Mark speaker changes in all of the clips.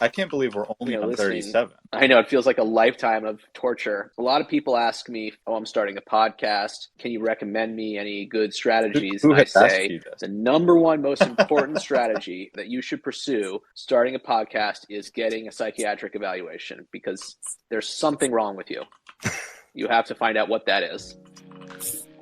Speaker 1: I can't believe we're only on
Speaker 2: listening.
Speaker 1: 37.
Speaker 2: I know it feels like a lifetime of torture. A lot of people ask me, "Oh, I'm starting a podcast. Can you recommend me any good strategies?" And
Speaker 1: Who
Speaker 2: I
Speaker 1: has asked
Speaker 2: say,
Speaker 1: you this?
Speaker 2: the number one most important strategy that you should pursue starting a podcast is getting a psychiatric evaluation, because there's something wrong with you. You have to find out what that is.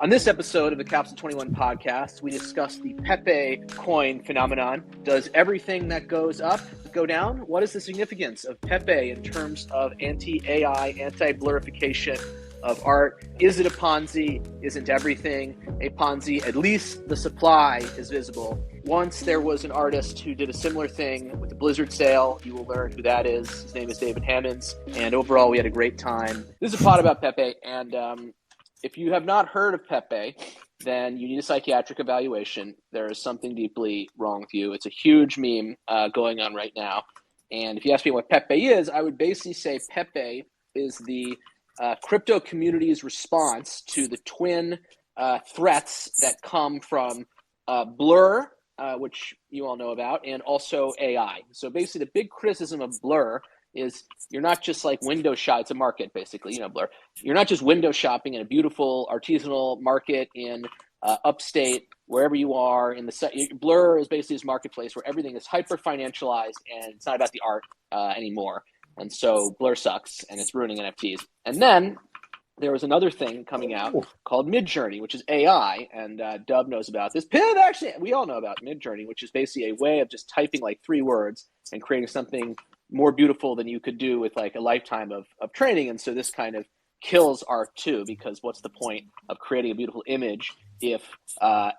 Speaker 2: On this episode of the Capsule 21 podcast, we discuss the Pepe coin phenomenon. Does everything that goes up go down? What is the significance of Pepe in terms of anti-AI, anti-blurification of art? Is it a Ponzi? Isn't everything a Ponzi? At least the supply is visible. Once there was an artist who did a similar thing with the Blizzard sale. You will learn who that is. His name is David Hammonds. And overall, we had a great time. This is a pod about Pepe, and if you have not heard of Pepe, then you need a psychiatric evaluation. There is something deeply wrong with you. It's a huge meme going on right now. And if you ask me what Pepe is, I would basically say Pepe is the crypto community's response to the twin threats that come from Blur, which you all know about, and also AI. So basically the big criticism of Blur is you're not just like window shop. It's a market, basically, Blur. You're not just window shopping in a beautiful artisanal market in upstate, wherever you are. Blur is basically this marketplace where everything is hyper financialized and it's not about the art anymore. And so Blur sucks and it's ruining NFTs. And then there was another thing coming out called Midjourney, which is AI, and Dub knows about this. Piv, actually, we all know about Midjourney, which is basically a way of just typing like 3 words and creating something more beautiful than you could do with like a lifetime of training. And so this kind of kills art too, because what's the point of creating a beautiful image if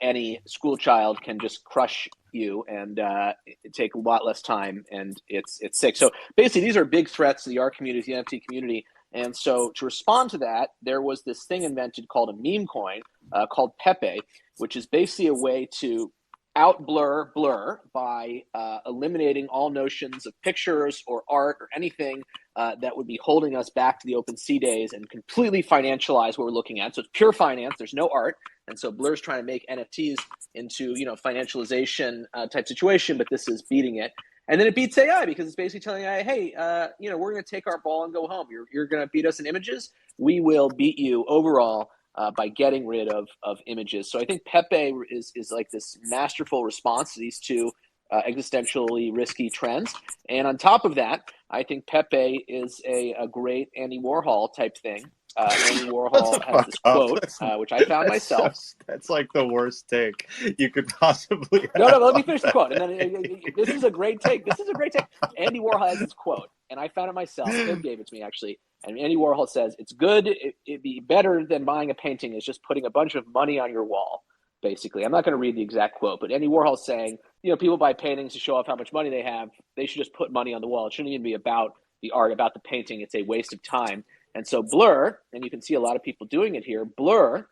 Speaker 2: any school child can just crush you and it take a lot less time and it's sick. So basically these are big threats to the art community, the NFT community. And so to respond to that, there was this thing invented called a meme coin called Pepe, which is basically a way to out-blur Blur by eliminating all notions of pictures or art or anything that would be holding us back to the OpenSea days and completely financialize what we're looking at. So it's pure finance. There's no art. And so Blur's trying to make NFTs into, financialization type situation, but this is beating it. And then it beats AI because it's basically telling AI, hey, we're going to take our ball and go home. You're going to beat us in images. We will beat you overall by getting rid of images. So I think Pepe is like this masterful response to these two existentially risky trends. And on top of that, I think Pepe is a great Andy Warhol type thing. Andy Warhol has this quote, which I found myself.
Speaker 1: That's like the worst take you could possibly have.
Speaker 2: No, let me finish the quote. And then this is a great take. Andy Warhol has this quote, and I found it myself. Tim gave it to me, actually. And Andy Warhol says, it's good. It'd be better than buying a painting is just putting a bunch of money on your wall, basically. I'm not going to read the exact quote, but Andy Warhol's saying, people buy paintings to show off how much money they have. They should just put money on the wall. It shouldn't even be about the art, about the painting. It's a waste of time. And so Blur, and you can see a lot of people doing it here, Blur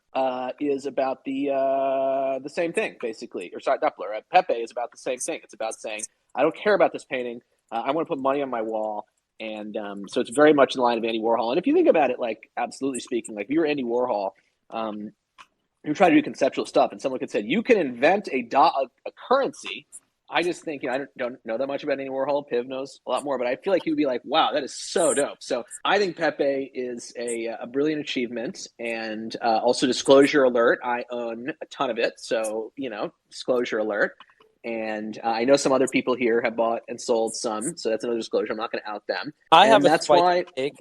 Speaker 2: is about the same thing, basically. Or sorry, not Blur. Pepe is about the same thing. It's about saying, I don't care about this painting. I want to put money on my wall. And so it's very much in the line of Andy Warhol. And if you think about it, like, absolutely speaking, like if you're Andy Warhol, you're trying to do conceptual stuff, and someone could say, you can invent a currency. I just think, I don't know that much about Andy Warhol. Piv knows a lot more, but I feel like he would be like, wow, that is so dope. So I think Pepe is a brilliant achievement. And also, disclosure alert, I own a ton of it. So, disclosure alert. And I know some other people here have bought and sold some. So that's another disclosure. I'm not going to out them.
Speaker 3: I have a spicy take.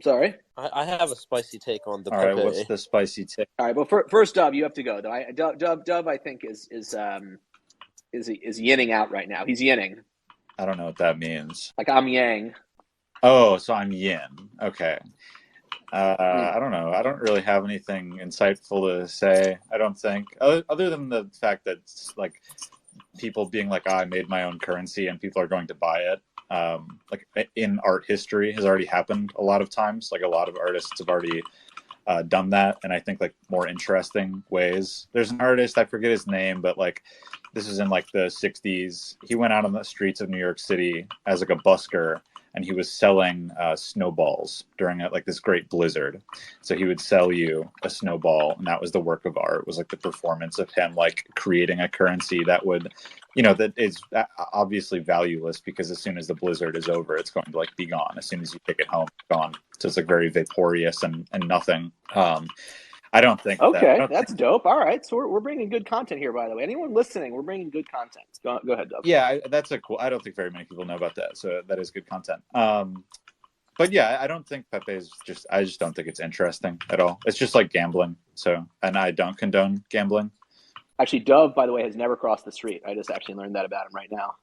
Speaker 2: Sorry?
Speaker 3: I have a spicy take on the
Speaker 1: All
Speaker 3: Pepe.
Speaker 1: right, what's the spicy take?
Speaker 2: All right, well, first, Dub, you have to go, though. Dub, I think, is yinning out right now. He's yinning.
Speaker 1: I don't know what that means.
Speaker 2: Like I'm yang.
Speaker 1: Oh, so I'm yin. Okay. I don't know. I don't really have anything insightful to say, I don't think. Other than the fact that, like, people being like, I made my own currency and people are going to buy it. Like in art history has already happened a lot of times. Like a lot of artists have already done that. And I think like more interesting ways. There's an artist, I forget his name, but like this is in like the 60s. He went out on the streets of New York City as like a busker and he was selling snowballs during like this great blizzard. So he would sell you a snowball, and that was the work of art. It was like the performance of him like creating a currency that would, that is obviously valueless, because as soon as the blizzard is over, it's going to like be gone. As soon as you take it home, it's gone. So it's like very vaporous and nothing. I don't think.
Speaker 2: Okay, that's dope. All right, so we're bringing good content here. By the way, anyone listening, we're bringing good content. Go ahead, Dub.
Speaker 1: Yeah, that's a cool. I don't think very many people know about that, so that is good content. But yeah, I don't think Pepe is just. I just don't think it's interesting at all. It's just like gambling. So, and I don't condone gambling.
Speaker 2: Actually, Dove, by the way, has never crossed the street. I just actually learned that about him right now.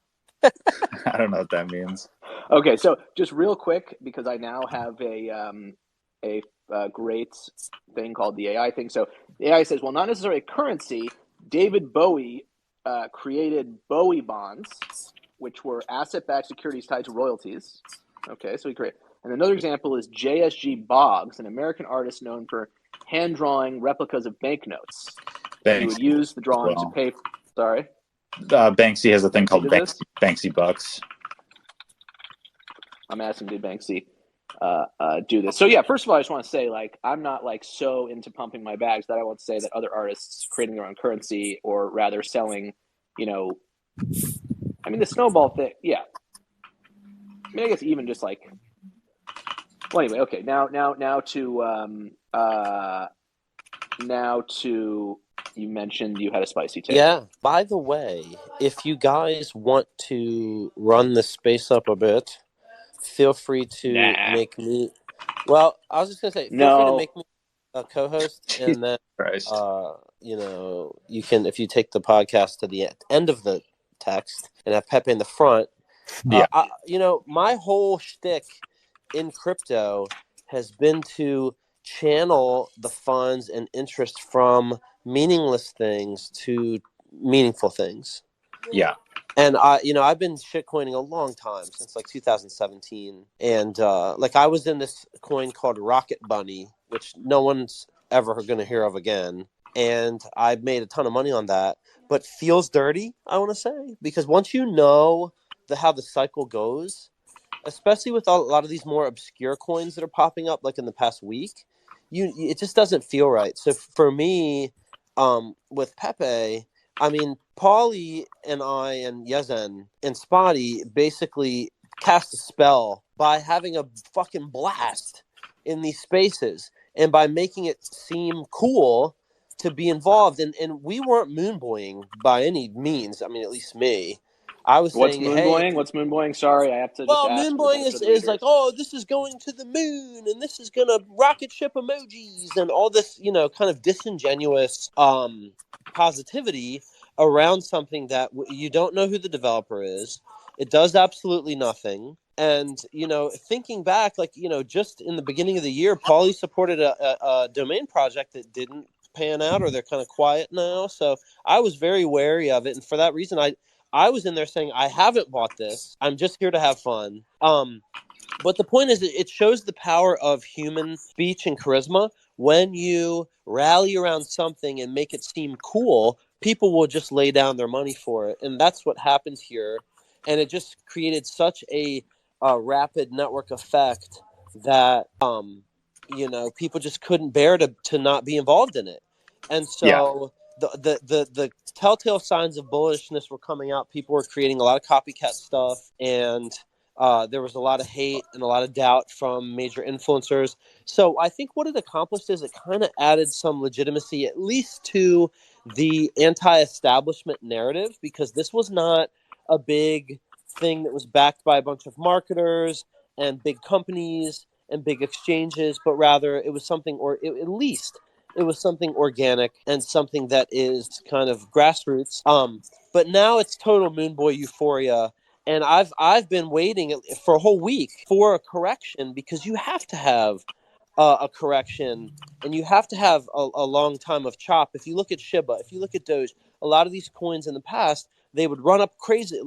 Speaker 1: I don't know what that means.
Speaker 2: Okay, so just real quick, because I now have a great thing called the AI thing. So the AI says, well, not necessarily a currency. David Bowie created Bowie bonds, which were asset-backed securities tied to royalties. Okay, so he created. And another example is JSG Boggs, an American artist known for hand-drawing replicas of banknotes. He would use the drawing to pay. Sorry?
Speaker 1: Banksy has a thing called Banksy Bucks.
Speaker 2: I'm asking, did Banksy do this? So yeah, first of all, I just want to say, like, I'm not like so into pumping my bags that I won't say that other artists creating their own currency, or rather selling, I mean, the snowball thing, yeah. I mean, I guess even just like, well, anyway, okay. Now to you mentioned you had a spicy take.
Speaker 3: Yeah. By the way, if you guys want to run the space up a bit, feel free to make me. Well, I was just gonna say, feel free to make me a co-host, and then you can, if you take the podcast to the end of the text and have Pepe in the front.
Speaker 1: Yeah.
Speaker 3: My whole shtick in crypto has been to channel the funds and interest from meaningless things to meaningful things.
Speaker 1: Yeah.
Speaker 3: And I've been shitcoining a long time, since like 2017. And I was in this coin called Rocket Bunny, which no one's ever going to hear of again. And I made a ton of money on that, but feels dirty, I want to say, because once you know how the cycle goes, especially with a lot of these more obscure coins that are popping up like in the past week, it just doesn't feel right. So for me, with Pepe, I mean, Paulie and I and Yezen and Spotty basically cast a spell by having a fucking blast in these spaces and by making it seem cool to be involved. And we weren't moonboying by any means. I mean, at least me. I was saying,
Speaker 2: moonboying? What's moonboying? Sorry, I have to just ask.
Speaker 3: Well, moonboying is like, oh, this is going to the moon, and this is gonna rocket ship emojis, and all this, kind of disingenuous positivity around something that you don't know who the developer is. It does absolutely nothing. And, thinking back, just in the beginning of the year, Paulie supported a domain project that didn't pan out, or they're kind of quiet now. So I was very wary of it. And for that reason, I was in there saying, I haven't bought this. I'm just here to have fun. But the point is, it shows the power of human speech and charisma. When you rally around something and make it seem cool, people will just lay down their money for it. And that's what happens here. And it just created such a rapid network effect that, people just couldn't bear to not be involved in it. And so the telltale signs of bullishness were coming out. People were creating a lot of copycat stuff, and there was a lot of hate and a lot of doubt from major influencers. So I think what it accomplished is it kind of added some legitimacy, at least to the anti-establishment narrative, because this was not a big thing that was backed by a bunch of marketers and big companies and big exchanges, but rather it was something, at least it was something organic and something that is kind of grassroots. But now it's total Moonboy euphoria. And I've been waiting for a whole week for a correction, because you have to have a correction, and you have to have a long time of chop. If you look at Shiba, if you look at Doge, a lot of these coins in the past, they would run up crazy,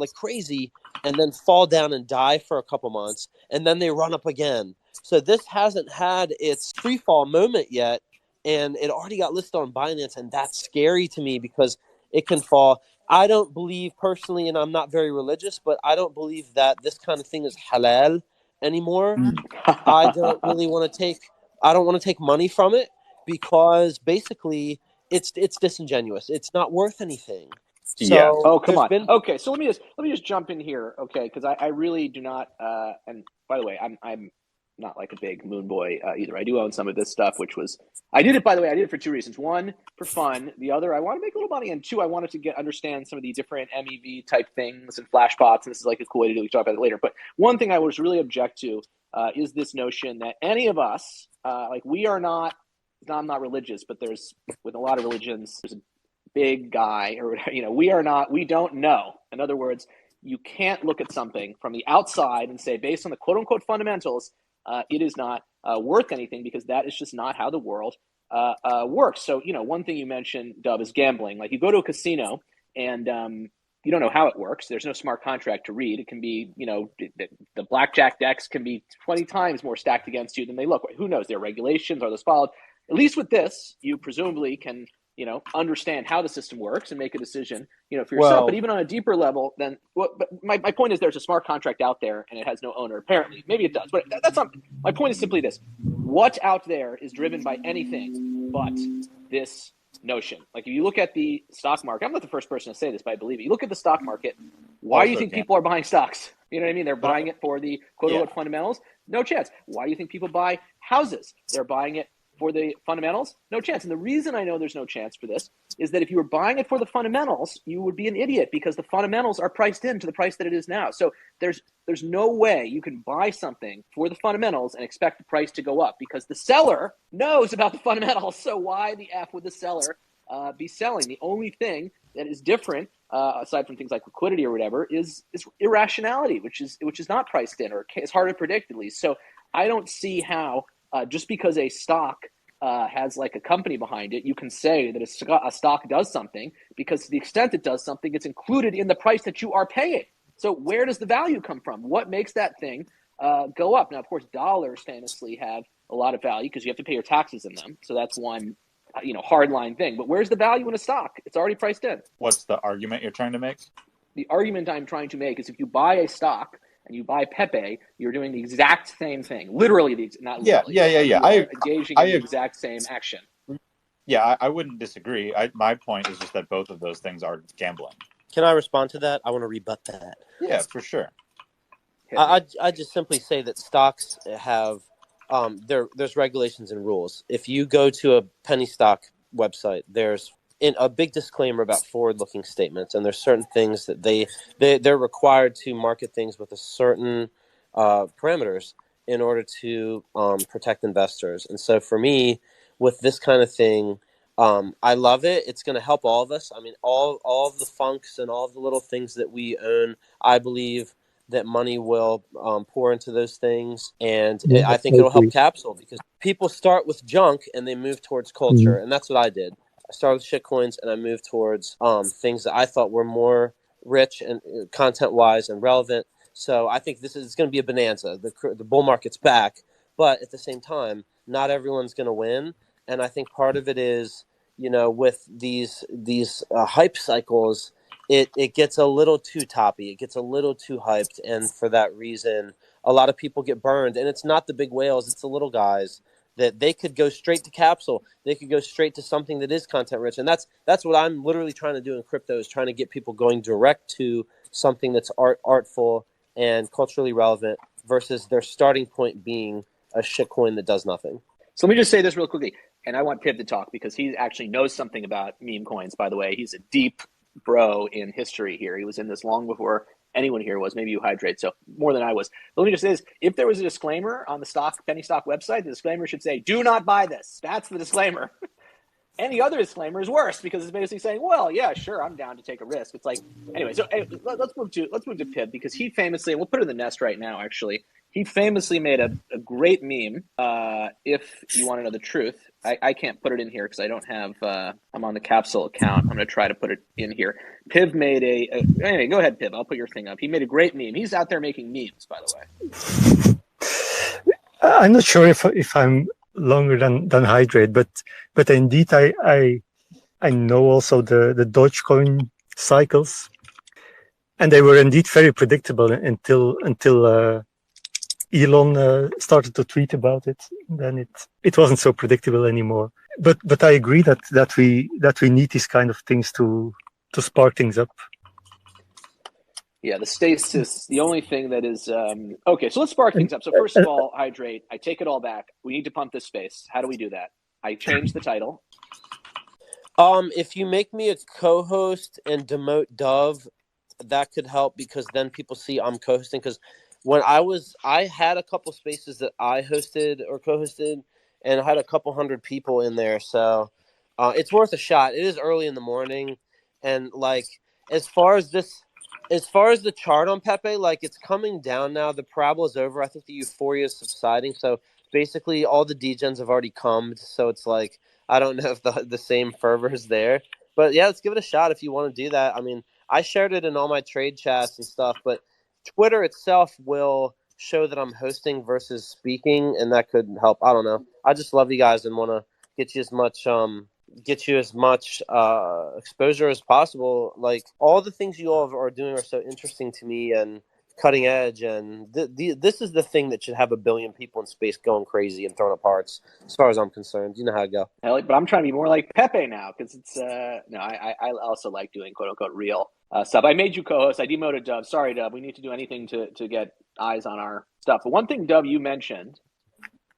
Speaker 3: and then fall down and die for a couple months, and then they run up again. So this hasn't had its free fall moment yet, and it already got listed on Binance, and that's scary to me because it can fall. I don't believe personally, and I'm not very religious, but I don't believe that this kind of thing is halal anymore. I don't want to take money from it because basically it's disingenuous. It's not worth anything.
Speaker 1: Yeah.
Speaker 3: So
Speaker 2: Oh, come
Speaker 3: there's
Speaker 2: on.
Speaker 3: been
Speaker 2: Okay, so let me just jump in here, okay? Because I really do not. And by the way, I'm not like a big Moon Boy either. I do own some of this stuff, which was I did it. By the way, I did it for two reasons: one, for fun; the other, I want to make a little money; and two, I wanted to understand some of the different MEV type things and flashpots. And this is like a cool way to do it. We can talk about it later. But one thing I was really object to is this notion that any of us, like we are not. I'm not religious, but there's with a lot of religions, there's a big guy or we don't know. In other words, you can't look at something from the outside and say based on the quote unquote fundamentals it is not worth anything, because that is just not how the world works. So one thing you mentioned, Dub, is gambling. Like you go to a casino and you don't know how it works. There's no smart contract to read. It can be, the blackjack decks can be 20 times more stacked against you than they look. Who knows? There are regulations. Are those followed? At least with this, you presumably can understand how the system works and make a decision, for yourself.
Speaker 3: Well,
Speaker 2: but even on a deeper level, then but my point is there's a smart contract out there and it has no owner. Apparently, maybe it does, but that's not. My point is simply this: what out there is driven by anything but this notion. Like if you look at the stock market, I'm not the first person to say this, but I believe it. You look at the stock market. Why do you think people are buying stocks? You know what I mean? They're buying it for the quote-unquote fundamentals. No chance. Why do you think people buy houses? They're buying it for the fundamentals? No chance. And the reason I know there's no chance for this is that if you were buying it for the fundamentals, you would be an idiot, because the fundamentals are priced into the price that it is now. So there's no way you can buy something for the fundamentals and expect the price to go up, because the seller knows about the fundamentals. So why the F would the seller be selling? The only thing that is different, aside from things like liquidity or whatever, is irrationality, which is not priced in, or is hard to predict at least. So I don't see how just because a stock has like a company behind it, you can say that a stock does something, because to the extent it does something, it's included in the price that you are paying. So where does the value come from? What makes that thing go up? Now, of course, dollars famously have a lot of value because you have to pay your taxes in them. So that's one hardline thing. But where's the value in a stock? It's already priced in.
Speaker 1: What's the argument you're trying to make?
Speaker 2: The argument I'm trying to make is if you buy a stock and you buy Pepe, you're doing the exact same thing. Literally, not literally.
Speaker 1: Yeah.
Speaker 2: You are engaging in the exact same action.
Speaker 1: Yeah, I wouldn't disagree. My point is just that both of those things are gambling.
Speaker 3: Can I respond to that? I want to rebut that.
Speaker 1: Yeah, for sure.
Speaker 3: I just simply say that stocks have there's regulations and rules. If you go to a penny stock website, there's a big disclaimer about forward-looking statements, and there's certain things that they're required to market things with a certain parameters in order to protect investors. And so for me, with this kind of thing, I love it. It's going to help all of us. I mean, all of the funks and all of the little things that we own, I believe that money will pour into those things. And I think it'll help Capsule, because people start with junk and they move towards culture. And that's what I did. I started with shitcoins and I moved towards things that I thought were more rich and content-wise and relevant. So I think this is going to be a bonanza. The bull market's back, but at the same time, not everyone's going to win. And I think part of it is, with these hype cycles, it gets a little too toppy. It gets a little too hyped. And for that reason, a lot of people get burned. And it's not the big whales, it's the little guys that they could go straight to Capsule. They could go straight to something that is content rich. And that's what I'm literally trying to do in crypto, is trying to get people going direct to something that's artful and culturally relevant versus their starting point being a shitcoin that does nothing.
Speaker 2: So let me just say this real quickly. And I want Pip to talk because he actually knows something about meme coins, by the way. He's a deep bro in history here. He was in this long before anyone here was. Maybe you hydrate, so more than I was. But let me just say this. If there was a disclaimer on the penny stock website, the disclaimer should say, do not buy this. That's the disclaimer. Any other disclaimer is worse, because it's basically saying, well, yeah, sure, I'm down to take a risk. It's like, anyway, so let's move to Pip, because he famously, and we'll put it in the nest right now, actually. He famously made a great meme. If you want to know the truth, I can't put it in here because I don't have. I'm on the Capsule account. I'm going to try to put it in here. Piv made anyway. Go ahead, Piv. I'll put your thing up. He made a great meme. He's out there making memes, by the
Speaker 4: way. I'm not sure if I'm longer than Hydrate, but indeed I know also the Dogecoin cycles, and they were indeed very predictable until Elon started to tweet about it, then it wasn't so predictable anymore. But I agree that we need these kind of things to spark things up.
Speaker 2: Yeah, the stasis, the only thing that is okay. So let's spark things up. So first of all, hydrate. I take it all back. We need to pump this space. How do we do that? I changed the title.
Speaker 3: If you make me a co-host and demote Dove, that could help, because then people see I'm co-hosting. Because when I had a couple spaces that I hosted or co-hosted, and I had a couple hundred people in there. So it's worth a shot. It is early in the morning, and like as far as the chart on Pepe, like it's coming down now. The parabola is over. I think the euphoria is subsiding. So basically, all the degens have already come. So it's like I don't know if the same fervor is there. But yeah, let's give it a shot if you want to do that. I mean, I shared it in all my trade chats and stuff, but Twitter itself will show that I'm hosting versus speaking, and that could help. I don't know. I just love you guys and want to get you as much exposure as possible. Like all the things you all are doing are so interesting to me and cutting edge, and this is the thing that should have 1 billion people in space going crazy and throwing up hearts, as far as I'm concerned. You know how it go.
Speaker 2: But I'm trying to be more like Pepe now, because it's no. I also like doing quote unquote real stuff. I made you co-host. I demoted Dove. Sorry, Dove. We need to do anything to get eyes on our stuff. But one thing, Dove, you mentioned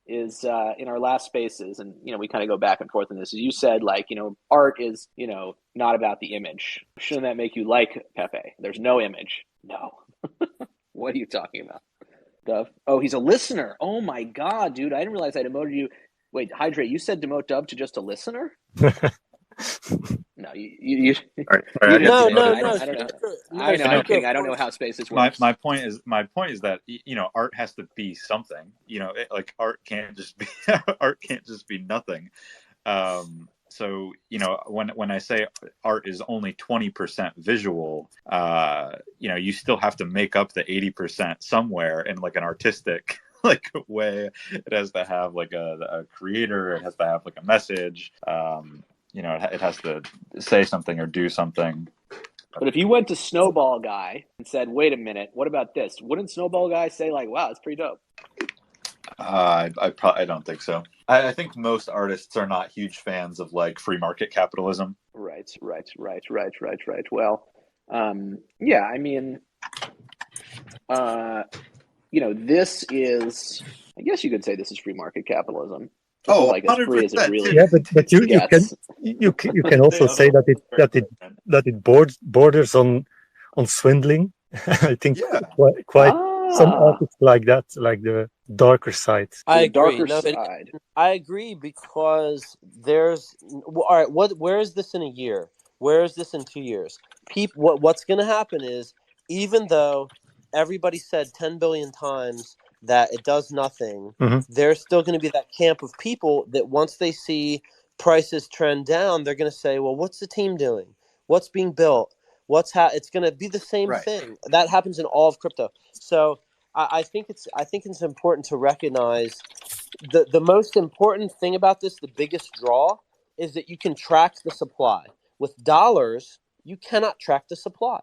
Speaker 2: is in our last spaces, and we kind of go back and forth on this. Is you said like art is not about the image. Shouldn't that make you like Pepe? There's no image. No. What are you talking about, Dove? Oh, he's a listener. Oh my God, dude! I didn't realize I demoted you. Wait, Hydrate. You said demote Dove to just a listener? No, you
Speaker 1: All right,
Speaker 3: No.
Speaker 2: I don't know. I know. I'm kidding. I don't know how spaces works.
Speaker 1: My point is that art has to be something. Like art can't just be nothing. So when I say art is only 20% visual, you still have to make up the 80% somewhere in like an artistic like way. It has to have like a creator. It has to have like a message. It has to say something or do something.
Speaker 2: But if you went to Snowball Guy and said, "Wait a minute, what about this?" Wouldn't Snowball Guy say like, "Wow, it's pretty dope"?
Speaker 1: I don't think so. I think most artists are not huge fans of like free market capitalism.
Speaker 2: Right. Well, yeah. I mean, this is. I guess you could say this is free market capitalism.
Speaker 1: Oh,
Speaker 2: like as free as it really.
Speaker 4: Yeah, but you can also say that it borders on swindling. I think quite some artists like that, like the darker side.
Speaker 3: I agree.
Speaker 2: Side.
Speaker 3: I agree, because there's all right. Where is this in a year? Where is this in 2 years? What's going to happen is, even though everybody said 10 billion times that it does nothing, there's still going to be that camp of people that once they see prices trend down, they're going to say, well, what's the team doing? What's being built? It's going to be the same thing. That happens in all of crypto. So I think it's important to recognize the most important thing about this, the biggest draw, is that you can track the supply. With dollars, you cannot track the supply.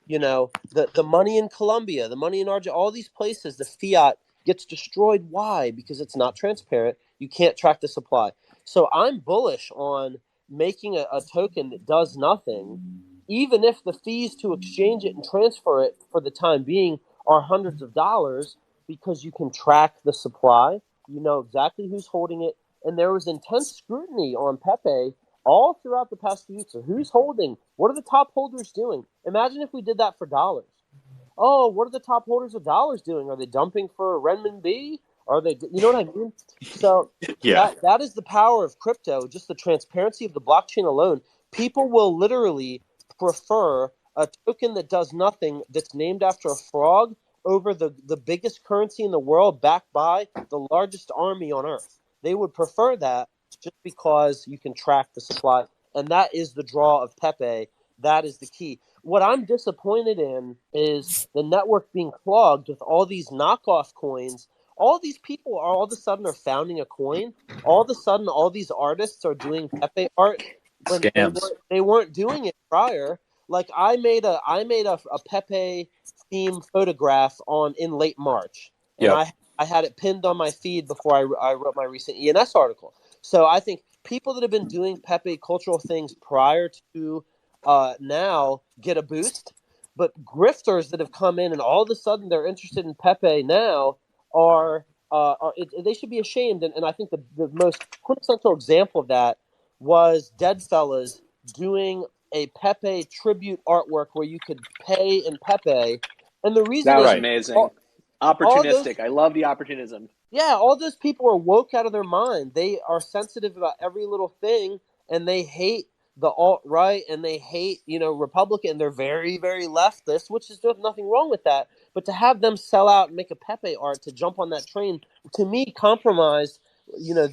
Speaker 3: The money in Colombia, the money in Argentina, all these places, the fiat gets destroyed. Why? Because it's not transparent. You can't track the supply. So I'm bullish on making a token that does nothing, even if the fees to exchange it and transfer it for the time being are hundreds of dollars, because you can track the supply. You know exactly who's holding it. And there was intense scrutiny on Pepe all throughout the past few weeks. So who's holding? What are the top holders doing? Imagine if we did that for dollars. Oh, what are the top holders of dollars doing? Are they dumping for renminbi? Are they, you know what I mean? So that is the power of crypto, just the transparency of the blockchain alone. People will literally prefer a token that does nothing, that's named after a frog, over the biggest currency in the world, backed by the largest army on earth. They would prefer that, just because you can track the supply. And that is the draw of Pepe. That is the key. What I'm disappointed in is the network being clogged with all these knockoff coins. All these people are all of a sudden are founding a coin. All of a sudden, all these artists are doing Pepe art when they weren't doing it prior. Like I made a Pepe theme photograph in late March, and I I had it pinned on my feed before I wrote my recent ENS article. So I think people that have been doing Pepe cultural things prior to now get a boost, but grifters that have come in and all of a sudden they're interested in Pepe now they should be ashamed. And I think the most quintessential example of that was Deadfellas doing a Pepe tribute artwork where you could pay in Pepe. And the reason
Speaker 2: That was
Speaker 3: is
Speaker 2: amazing.
Speaker 3: all those,
Speaker 2: Opportunistic. I love the opportunism.
Speaker 3: yeah, all those people are woke out of their mind. They are sensitive about every little thing, and they hate the alt-right, and they hate, Republican. They're very, very leftist, which is there's nothing wrong with that. But to have them sell out and make a Pepe art to jump on that train, to me, compromised,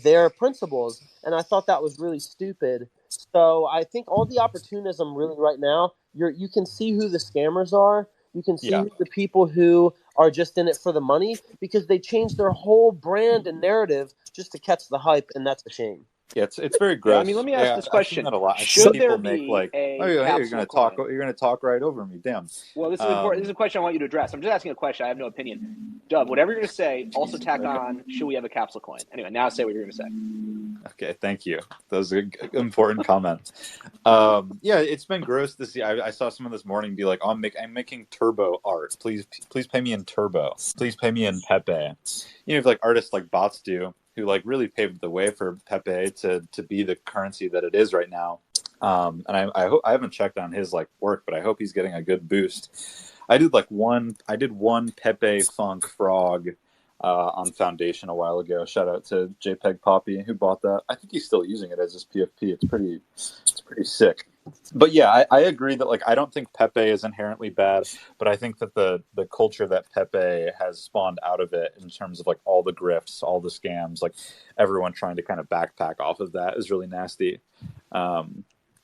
Speaker 3: their principles. And I thought that was really stupid. So I think all the opportunism really right now, you can see who the scammers are. You can see who the people who are just in it for the money, because they changed their whole brand and narrative just to catch the hype, and that's a shame.
Speaker 1: Yeah, it's very gross.
Speaker 2: Yeah, I mean, let me ask this question:
Speaker 1: I've seen that a lot.
Speaker 2: Should there
Speaker 1: people
Speaker 2: be
Speaker 1: make
Speaker 2: a capsule coin?
Speaker 1: You're gonna talk right over me. Damn.
Speaker 2: Well, this is important. This is a question I want you to address. I'm just asking a question. I have no opinion. Dub, whatever you're going to say, also tack on, should we have a capsule coin? Anyway, now say what you're going to say.
Speaker 1: Okay, thank you. Those are important comments. Yeah, it's been gross to see. I saw someone this morning be like, I'm making turbo art. Please pay me in turbo. Please pay me in Pepe. If like artists like Bots do, who like really paved the way for Pepe to be the currency that it is right now. And I hope, I haven't checked on his like work, but I hope he's getting a good boost. I did one Pepe Funk frog on Foundation a while ago. Shout out to JPEG Poppy who bought that. I think he's still using it as his PFP. It's pretty sick. But yeah, I agree that like I don't think Pepe is inherently bad, but I think that the culture that Pepe has spawned out of it in terms of like all the grifts, all the scams, like everyone trying to kind of backpack off of that is really nasty.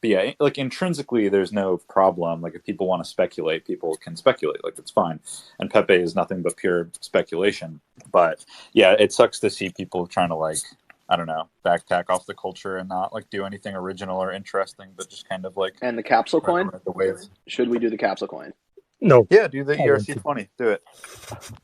Speaker 1: But yeah, like intrinsically, there's no problem. Like if people want to speculate, people can speculate. Like it's fine. And Pepe is nothing but pure speculation. But yeah, it sucks to see people trying to like, I don't know, backpack off the culture and not like do anything original or interesting, but just kind of like.
Speaker 2: And the capsule coin?
Speaker 1: The waves.
Speaker 2: Should we do the capsule coin?
Speaker 4: No.
Speaker 1: Yeah, do the ERC20. Do it.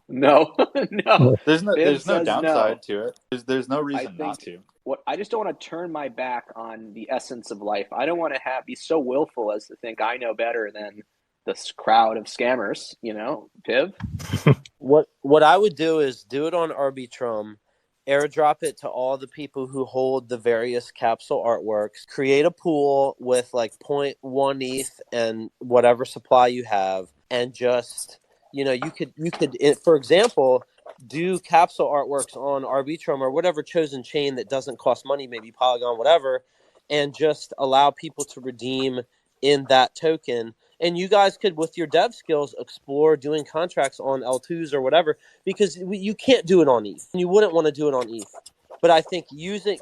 Speaker 2: No, no.
Speaker 1: There's no downside to it. There's no reason not to.
Speaker 2: I just don't want to turn my back on the essence of life. I don't want to be so willful as to think I know better than this crowd of scammers. Piv.
Speaker 3: What I would do is do it on Arbitrum, airdrop it to all the people who hold the various capsule artworks, create a pool with like 0.1 ETH and whatever supply you have, and just you could for example do capsule artworks on Arbitrum or whatever chosen chain that doesn't cost money, maybe Polygon, whatever, and just allow people to redeem in that token. And you guys could, with your dev skills, explore doing contracts on L2s or whatever, because you can't do it on ETH. You wouldn't want to do it on ETH. But I think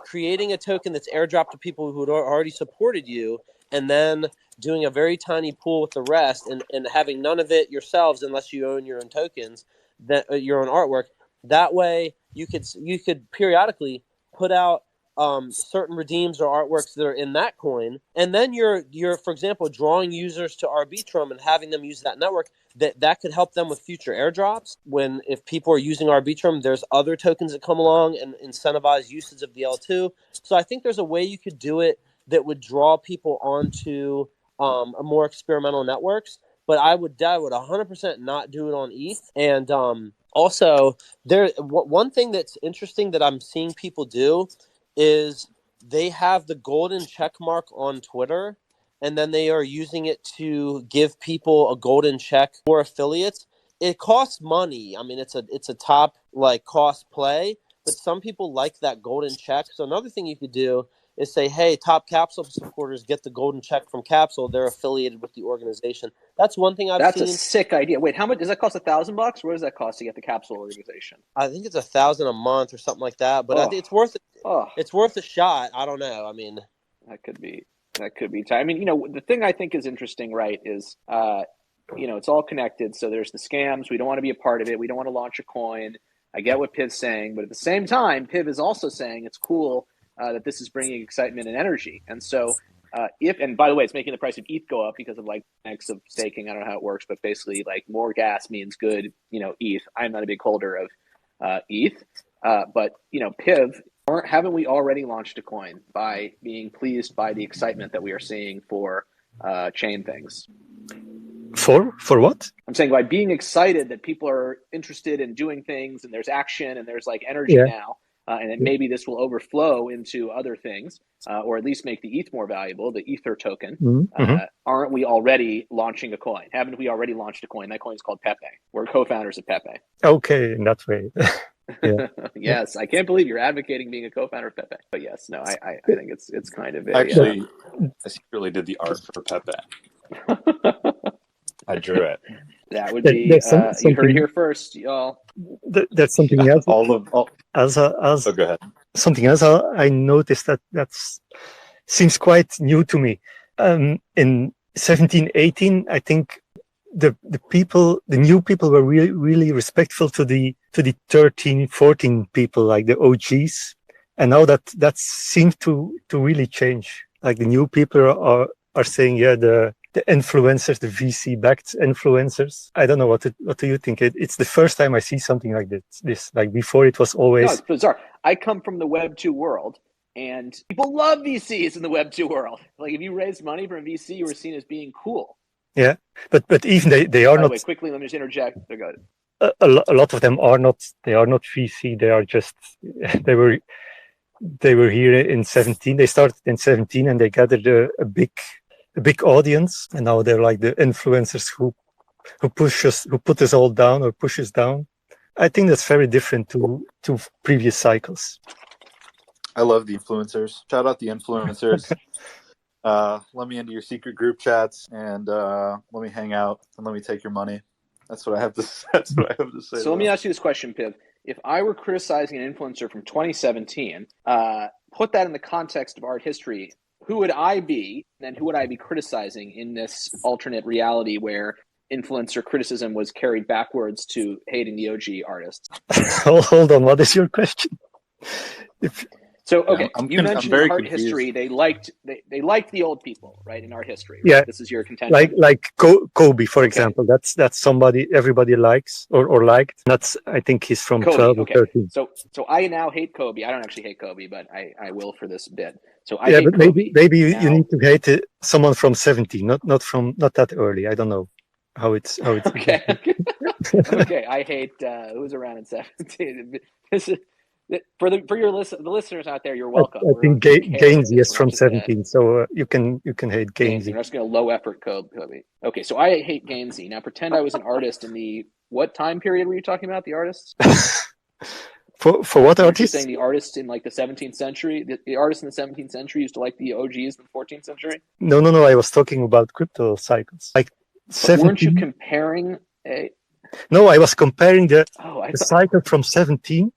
Speaker 3: creating a token that's airdropped to people who had already supported you, and then doing a very tiny pool with the rest, and having none of it yourselves unless you own your own tokens, your own artwork. That way, you could periodically put out certain redeems or artworks that are in that coin, and then you're for example drawing users to Arbitrum and having them use that network. That could help them with future airdrops. If people are using Arbitrum, there's other tokens that come along and incentivize usage of the L2. So I think there's a way you could do it that would draw people onto more experimental networks. But I would 100% not do it on ETH. And also, one thing that's interesting that I'm seeing people do is they have the golden check mark on Twitter, and then they are using it to give people a golden check for affiliates. It costs money. I mean, it's a top like cost play, but some people like that golden check. So another thing you could do is say, hey, top Capsule supporters get the golden check from Capsule. They're affiliated with the organization. That's one thing I've seen.
Speaker 2: That's a sick idea. Wait, how much does that cost? $1,000? What does that cost to get the Capsule organization?
Speaker 3: I think it's $1,000 a month or something like that. But I think it's worth it. It's worth a shot. I don't know. I mean,
Speaker 2: that could be. I mean, the thing I think is interesting, right, is it's all connected. So there's the scams. We don't want to be a part of it. We don't want to launch a coin. I get what Piv's saying, but at the same time, Piv is also saying it's cool that this is bringing excitement and energy. And so and by the way, it's making the price of ETH go up because of like X of staking. I don't know how it works, but basically like more gas means good, ETH. I'm not a big holder of ETH. But PIV, haven't we already launched a coin by being pleased by the excitement that we are seeing for chain things?
Speaker 4: For what?
Speaker 2: I'm saying by being excited that people are interested in doing things and there's action and there's like energy now, and then maybe this will overflow into other things, or at least make the ETH more valuable, the Ether token. Aren't we already launching a coin? Haven't we already launched a coin? That coin is called PEPE. We're co-founders of PEPE.
Speaker 4: Okay, in that way.
Speaker 2: Yes, I can't believe you're advocating being a co-founder of PEPE. But yes, no, I think it's kind of
Speaker 1: actually, I secretly did the art for PEPE. I drew it.
Speaker 2: That would be you heard it here first, y'all.
Speaker 4: That's something else.
Speaker 1: Go ahead.
Speaker 4: Something else I noticed that seems quite new to me. In 1718, I think the new people were really respectful to the 13, 14 people, like the OGs, and now that seems to really change. Like the new people are saying, the influencers, the VC-backed influencers. I don't know what do you think? It's the first time I see something like this. Like before, it was always.
Speaker 2: No, it's bizarre. I come from the Web 2 world, and people love VCs in the Web 2 world. Like if you raised money from a VC, you were seen as being cool.
Speaker 4: Yeah, but even they are not.
Speaker 2: Wait, quickly, let me just interject. They're good.
Speaker 4: A lot of them are not. They are not VC. They are just. They were here in 17. They started in 17, and they gathered a big audience, and now they're like the influencers who put us all down or push us down. I think that's very different to previous cycles.
Speaker 1: I love the influencers. Shout out the influencers. Let me into your secret group chats and let me hang out and let me take your money. That's what I have to say.
Speaker 2: So let me ask you this question, Piv. If I were criticizing an influencer from 2017, put that in the context of art history, who would I be, and who would I be criticizing in this alternate reality where influencer criticism was carried backwards to hating the OG artists?
Speaker 4: Hold on, what is your question?
Speaker 2: So, okay, you mentioned in art history they liked the old people, right, in art history. Right?
Speaker 4: Yeah.
Speaker 2: This is your contention.
Speaker 4: Like Kobe, for example. That's somebody everybody likes or liked. That's, I think he's from
Speaker 2: Kobe,
Speaker 4: 12 or 13.
Speaker 2: So I now hate Kobe. I don't actually hate Kobe, but I will for this bit. So I
Speaker 4: yeah,
Speaker 2: hate
Speaker 4: but
Speaker 2: Kobe.
Speaker 4: maybe you need to hate someone from 17, not that early. I don't know how it's
Speaker 2: okay. Okay, I hate who was around in 17. For the listeners out there, you're welcome.
Speaker 4: I think Gainsey is from 17, so you can hate Gainsey.
Speaker 2: We're just going to low effort Kobe. Okay, so I hate Gainsey. Now pretend I was an artist in the what time period were you talking about? The artists?
Speaker 4: For what artists?
Speaker 2: You're saying the artists in like the 17th century. The artists in the 17th century used to like the OGs in the 14th century.
Speaker 4: No. I was talking about crypto cycles. Like 17...
Speaker 2: weren't you comparing a?
Speaker 4: No, I was comparing the cycle from 17.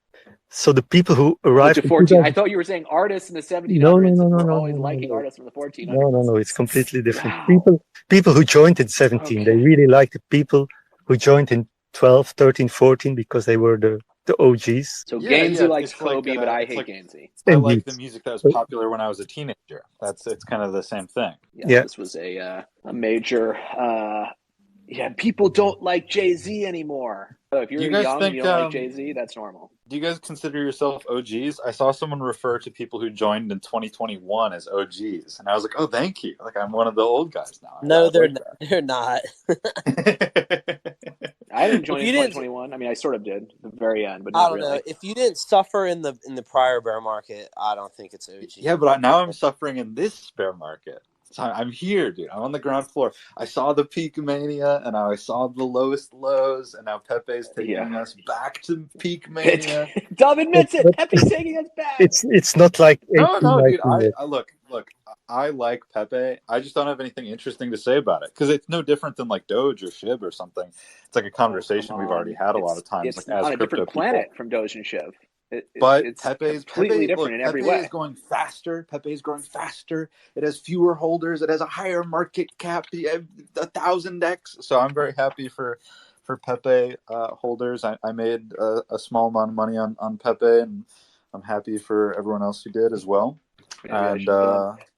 Speaker 4: So the people who arrived
Speaker 2: to 14. I thought you were saying artists in the 1700s
Speaker 4: no,
Speaker 2: always liking artists from the 1400s.
Speaker 4: No, it's completely different. Wow. People who joined in 17, they really liked the people who joined in 12, 13, 14 because they were the OGs.
Speaker 2: So Gainsey likes Kobe, but I hate Gainsey.
Speaker 1: I like the music that was popular when I was a teenager. It's kind of the same thing.
Speaker 2: Yeah. This was a major. People don't like Jay-Z anymore. So if you're young and you don't like Jay-Z, that's normal.
Speaker 1: Do you guys consider yourself OGs? I saw someone refer to people who joined in 2021 as OGs, and I was like, "Oh, thank you!" Like I'm one of the old guys now.
Speaker 3: No, they're not.
Speaker 2: I didn't join in 2021. I mean, I sort of did at the very end, but
Speaker 3: I don't
Speaker 2: really.
Speaker 3: know. If you didn't suffer in the prior bear market, I don't think it's OG.
Speaker 1: Yeah, but now I'm suffering in this bear market. So I'm here, dude. I'm on the ground floor. I saw the peak mania, and I saw the lowest lows, and now Pepe's taking us back to peak mania.
Speaker 2: Dom admits it. Pepe's taking us back.
Speaker 4: It's not like
Speaker 1: no, dude. I look. I like Pepe. I just don't have anything interesting to say about it because it's no different than like Doge or Shib or something. It's like a conversation we've already had a lot of times.
Speaker 2: It's
Speaker 1: like,
Speaker 2: on a different planet from Doge and Shib.
Speaker 1: But
Speaker 2: it's
Speaker 1: Pepe's
Speaker 2: completely different in every way.
Speaker 1: Pepe is going faster. Pepe is growing faster. It has fewer holders. It has a higher market cap, 1,000x. So I'm very happy for Pepe holders. I made a small amount of money on Pepe, and I'm happy for everyone else who did as well. And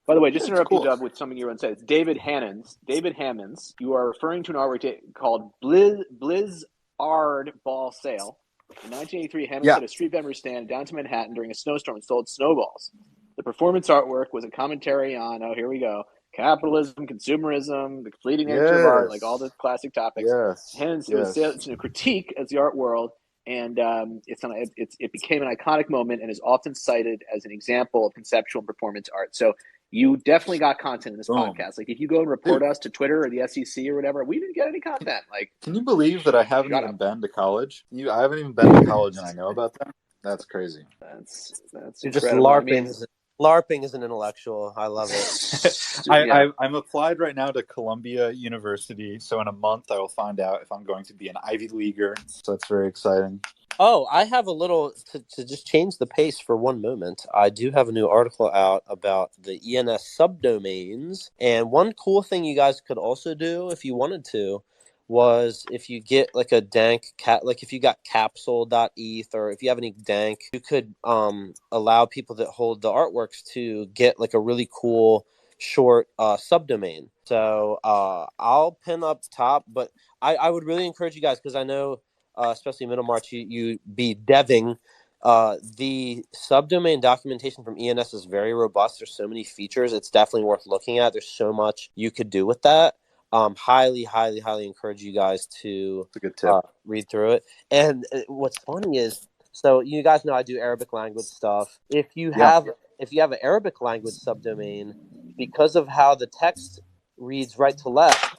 Speaker 2: by the way, just to interrupt you, Dub, with something you said. It's David Hammonds. David Hammonds. You are referring to an artwork called Blizzard Ball Sale. In 1983, Hammond
Speaker 1: Yeah.
Speaker 2: set a street vendor stand downtown Manhattan during a snowstorm and sold snowballs. The performance artwork was a commentary on, here we go, capitalism, consumerism, the fleeting nature of art, like all the classic topics. Hence, it was a critique as the art world, and it became an iconic moment and is often cited as an example of conceptual and performance art. So you definitely got content in this podcast. Like if you go and report us to Twitter or the SEC or whatever, we didn't get any content. Like,
Speaker 1: can you believe that I haven't even been to college? I haven't even been to college, and I know about that. That's crazy.
Speaker 2: That's
Speaker 3: You're just
Speaker 2: incredible.
Speaker 3: LARPing. LARPing is an intellectual. I love it.
Speaker 1: I'm applied right now to Columbia University, so in a month I will find out if I'm going to be an Ivy Leaguer. So that's very exciting.
Speaker 3: Oh, I have a little to just change the pace for one moment. I do have a new article out about the ENS subdomains, and one cool thing you guys could also do if you wanted to was if you get like a dank like if you got capsule.eth or if you have any dank, you could allow people that hold the artworks to get like a really cool short subdomain. So I'll pin up top, but I would really encourage you guys, because I know especially middle March you be deving. The subdomain documentation from ENS is very robust. There's so many features. It's definitely worth looking at. There's so much you could do with that. Highly encourage you guys to read through it. And what's funny is, so you guys know I do Arabic language stuff. If you have an Arabic language subdomain, because of how the text reads right to left,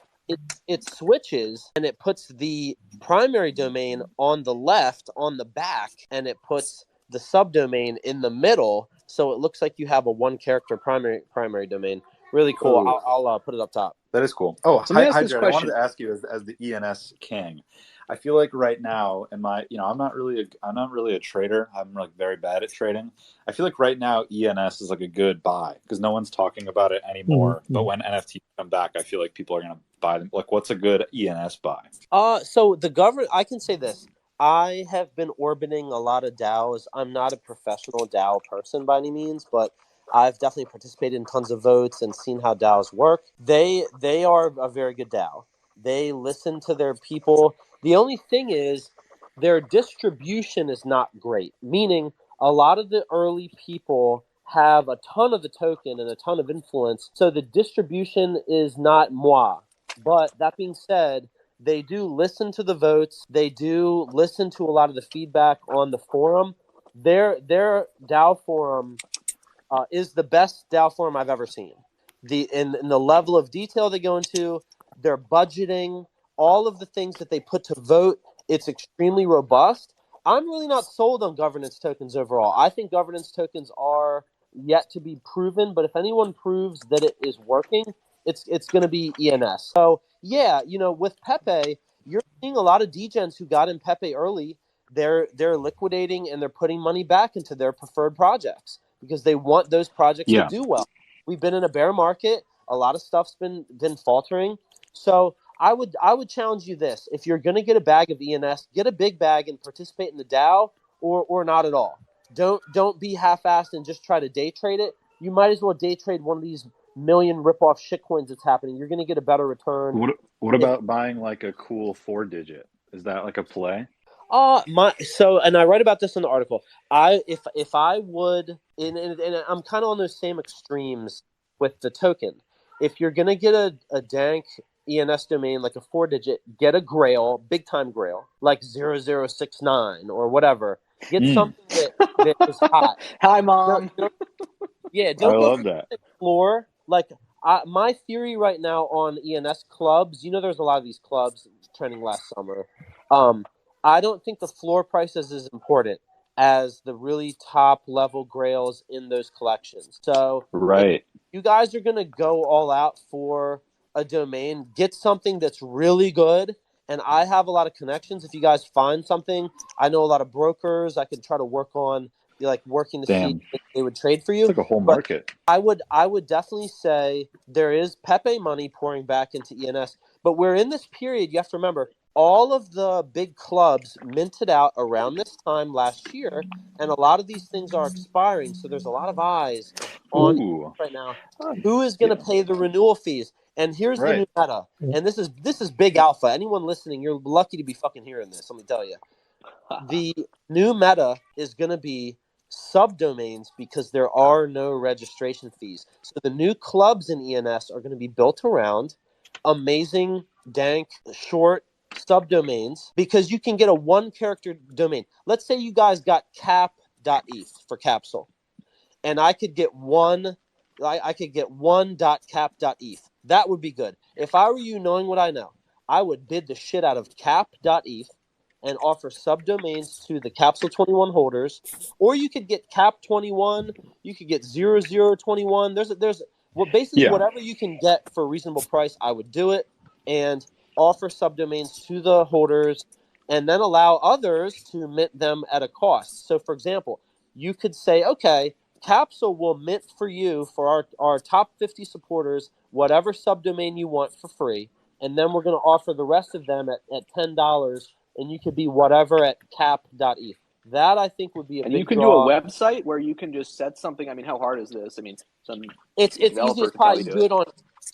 Speaker 3: it switches and it puts the primary domain on the left on the back, and it puts the subdomain in the middle, so it looks like you have a one character primary domain. Really cool. I'll put it up top.
Speaker 1: That is cool. Oh,
Speaker 2: so hi Jared,
Speaker 1: I wanted to ask you as the ENS king. I feel like right now in my, I'm not really a trader. I'm like very bad at trading. I feel like right now ENS is like a good buy because no one's talking about it anymore. Mm-hmm. But when NFTs come back, I feel like people are going to buy them. Like, what's a good ENS buy?
Speaker 3: So the government, I can say this. I have been orbiting a lot of DAOs. I'm not a professional DAO person by any means, but I've definitely participated in tons of votes and seen how DAOs work. They are a very good DAO. They listen to their people. The only thing is their distribution is not great, meaning a lot of the early people have a ton of the token and a ton of influence, so the distribution is not moi. But that being said, they do listen to the votes. They do listen to a lot of the feedback on the forum. Their DAO forum is the best DAO forum I've ever seen. In the level of detail they go into, their budgeting, all of the things that they put to vote, it's extremely robust. I'm really not sold on governance tokens overall. I think governance tokens are yet to be proven, but if anyone proves that it is working, it's going to be ENS. So yeah, with Pepe, you're seeing a lot of degens who got in Pepe early. They're liquidating and they're putting money back into their preferred projects because they want those projects to do well. We've been in a bear market. A lot of stuff's been faltering. So I would challenge you this. If you're going to get a bag of ENS, get a big bag and participate in the DAO or not at all. Don't be half-assed and just try to day trade it. You might as well day trade one of these million rip-off shitcoins that's happening. You're going to get a better return.
Speaker 1: What about buying like a cool 4-digit? Is that like a play?
Speaker 3: And I write about this in the article. If I would, and I'm kind of on those same extremes with the token. If you're gonna get a dank ENS domain like a 4-digit, get a Grail, big time Grail, like 0069 or whatever. Get something that is hot.
Speaker 2: Hi, Mom.
Speaker 3: Don't
Speaker 1: I
Speaker 3: go
Speaker 1: love
Speaker 3: for
Speaker 1: that.
Speaker 3: Floor. Like my theory right now on ENS clubs. There's a lot of these clubs trending last summer. I don't think the floor price is as important as the really top level grails in those collections. So if you guys are going to go all out for a domain, get something that's really good. And I have a lot of connections. If you guys find something, I know a lot of brokers. I could try to work on working to see if they would trade for you.
Speaker 1: It's like a whole market.
Speaker 3: But I would definitely say there is Pepe money pouring back into ENS. But we're in this period, you have to remember, all of the big clubs minted out around this time last year, and a lot of these things are expiring. So there's a lot of eyes on right now. Who is going to pay the renewal fees? And here's the new meta. And this is big alpha. Anyone listening, you're lucky to be fucking hearing this. Let me tell you. the new meta is going to be subdomains because there are no registration fees. So the new clubs in ENS are going to be built around amazing, dank, short subdomains because you can get a one-character domain. Let's say you guys got cap.eth for capsule, and I could get one.cap.eth. That would be good. If I were you, knowing what I know, I would bid the shit out of cap.eth and offer subdomains to the Capsule 21 holders, or you could get Cap 21, you could get 0021. There's basically whatever you can get for a reasonable price, I would do it and offer subdomains to the holders, and then allow others to mint them at a cost. So, for example, you could say, okay, Capsule will mint for you, for our top 50 supporters, whatever subdomain you want for free, and then we're going to offer the rest of them at $10, and you could be whatever at cap.eth. That, I think, would be a big draw.
Speaker 2: And you can do a website where you can just set something. I mean, how hard is this? I mean,
Speaker 3: it's easy as pie. You do it on.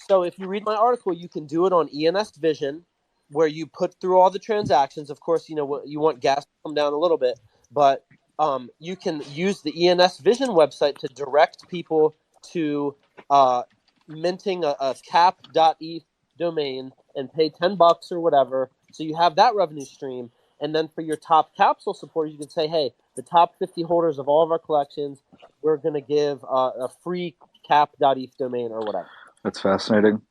Speaker 3: So if you read my article, you can do it on ENS Vision, where you put through all the transactions. Of course, you want gas to come down a little bit, but you can use the ENS Vision website to direct people to minting a cap.eth domain and pay $10 or whatever. So you have that revenue stream. And then for your top capsule supporters, you can say, hey, the top 50 holders of all of our collections, we're going to give a free cap.eth domain or whatever.
Speaker 1: That's fascinating.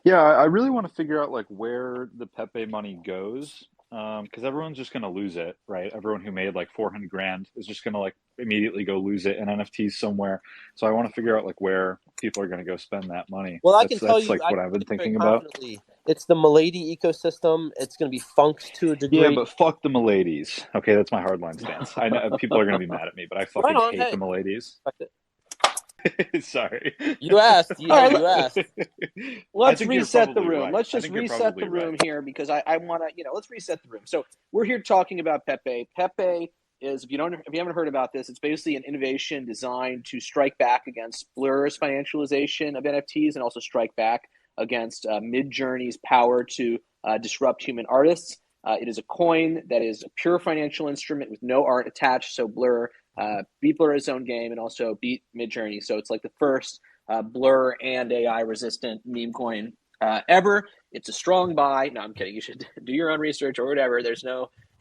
Speaker 1: Yeah, I really want to figure out like where the Pepe money goes, because everyone's just going to lose it, right? Everyone who made like 400 grand is just going to like immediately go lose it in NFTs somewhere. So I want to figure out like where people are going to go spend that money.
Speaker 3: Well, I can tell you,
Speaker 1: like what I've been thinking about.
Speaker 3: It's the Milady ecosystem. It's going to be funked to a degree.
Speaker 1: Yeah, but fuck the Miladies. Okay, that's my hardline stance. I know people are going to be mad at me, but I fucking hate the Miladies. Sorry.
Speaker 3: You asked. You asked.
Speaker 2: Let's reset the room. Right. Let's just reset the room here because I want to, let's reset the room. So we're here talking about Pepe. Pepe is, if you haven't heard about this, it's basically an innovation designed to strike back against Blur's financialization of NFTs and also strike back against Midjourney's power to disrupt human artists. It is a coin that is a pure financial instrument with no art attached. So Blur beat Blur his own game and also beat Midjourney. So it's like the first Blur and AI resistant meme coin ever. It's a strong buy. No, I'm kidding. You should do your own research or whatever. There's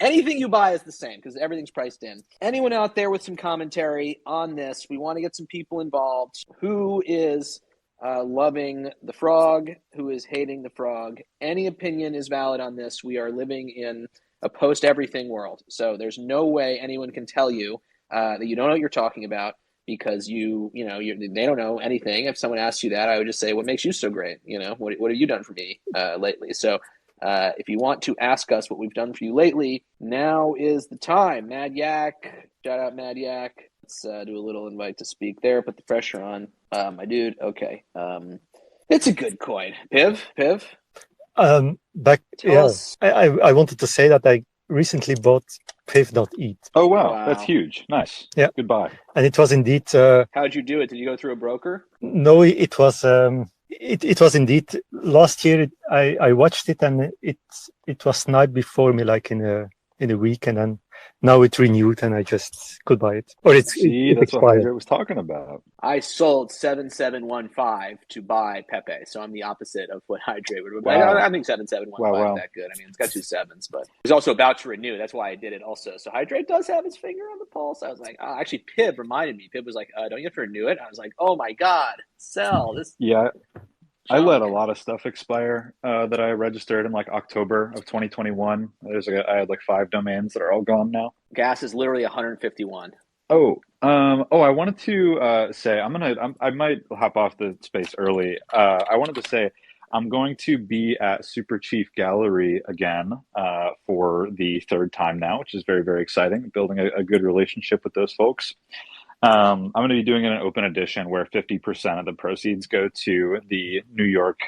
Speaker 2: anything you buy is the same because everything's priced in. Anyone out there with some commentary on this? We want to get some people involved. Who is loving the frog? Who is hating the frog? Any opinion is valid on this. We are living in a post-everything world. So there's no way anyone can tell you that you don't know what you're talking about because they don't know anything. If someone asks you that, I would just say, what makes you so great? What have you done for me lately? So if you want to ask us what we've done for you lately, now is the time. Mad Yak, shout out Mad Yak. Let's do a little invite to speak there. Put the pressure on, my dude. Okay, it's a good coin. Piv.
Speaker 4: I wanted to say that I recently bought PEPE.eth.
Speaker 1: Oh wow, that's huge. Nice.
Speaker 4: Yeah.
Speaker 1: Goodbye.
Speaker 4: And it was indeed.
Speaker 2: How'd you do it? Did you go through a broker?
Speaker 4: No, it was. It was indeed last year. I watched it and it was sniped before me like in a week, and then now it renewed and I just could buy it. Or it's
Speaker 1: that's what Hydrate was talking about.
Speaker 2: I sold 7715 to buy Pepe, so I'm the opposite of what Hydrate would.
Speaker 1: Wow.
Speaker 2: I think 7715 is that good. I mean, it's got 2 sevens, but it was also about to renew. That's why I did it also. So Hydrate does have his finger on the pulse. I was like, actually, Pib reminded me. Pib was like, don't you have to renew it? I was like, oh my God, sell this.
Speaker 1: Yeah. I let a lot of stuff expire that I registered in like October of 2021. I had like 5 domains that are all gone now.
Speaker 2: Gas is literally 151.
Speaker 1: I wanted to say I might hop off the space early. I wanted to say I'm going to be at Super Chief Gallery again for the 3rd time now, which is very, very exciting. Building a good relationship with those folks. I'm going to be doing an open edition where 50% of the proceeds go to the New York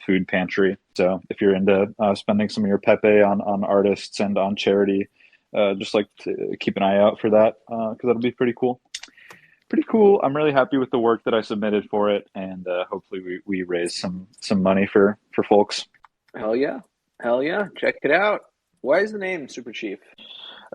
Speaker 1: food pantry. So if you're into spending some of your Pepe on artists and on charity, just like to keep an eye out for that because that'll be pretty cool. Pretty cool. I'm really happy with the work that I submitted for it, and hopefully we raise some money for folks.
Speaker 2: Hell yeah. Check it out. Why is the name Super Chief?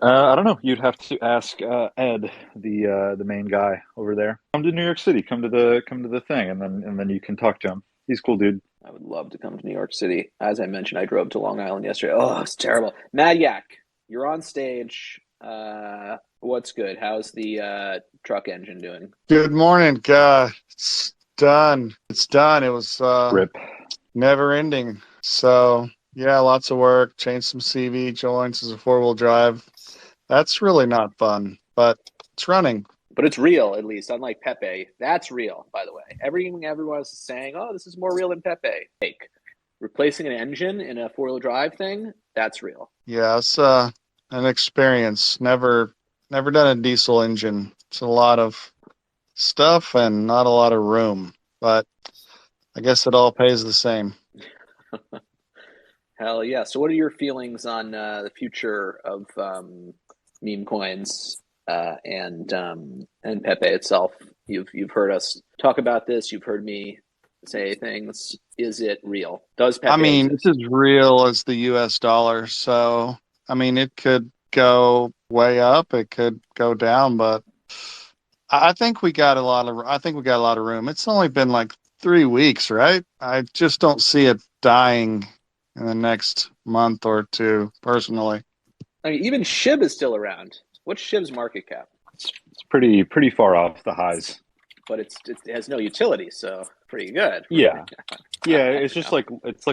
Speaker 1: I don't know. You'd have to ask Ed, the main guy over there. Come to New York City. Come to the thing, and then you can talk to him. He's a cool dude.
Speaker 2: I would love to come to New York City. As I mentioned, I drove to Long Island yesterday. Oh, it's terrible. Mad Yak, you're on stage. What's good? How's the truck engine doing?
Speaker 5: Good morning. It's done. It's done. It was
Speaker 1: Rip.
Speaker 5: never ending. So yeah, lots of work. Changed some CV joints as a 4-wheel drive. That's really not fun, but it's running.
Speaker 2: But it's real, at least, unlike Pepe. That's real, by the way. Everyone is saying, oh, this is more real than Pepe. Fake. Replacing an engine in a 4-wheel drive thing, that's real.
Speaker 5: Yeah, it's an experience. Never done a diesel engine. It's a lot of stuff and not a lot of room, but I guess it all pays the same.
Speaker 2: Hell yeah. So what are your feelings on the future of meme coins and Pepe itself? You've heard us talk about this. You've heard me say things. Is it real? Does Pepe exist?
Speaker 5: It's as real as the US dollar. So, it could go way up, it could go down, but I think we got a lot of room. It's only been like 3 weeks, right? I just don't see it dying in the next month or two, personally.
Speaker 2: I mean, even SHIB is still around. What's SHIB's market cap?
Speaker 1: It's pretty far off the highs.
Speaker 2: But it has no utility, so pretty good.
Speaker 1: Yeah. Yeah, it's just like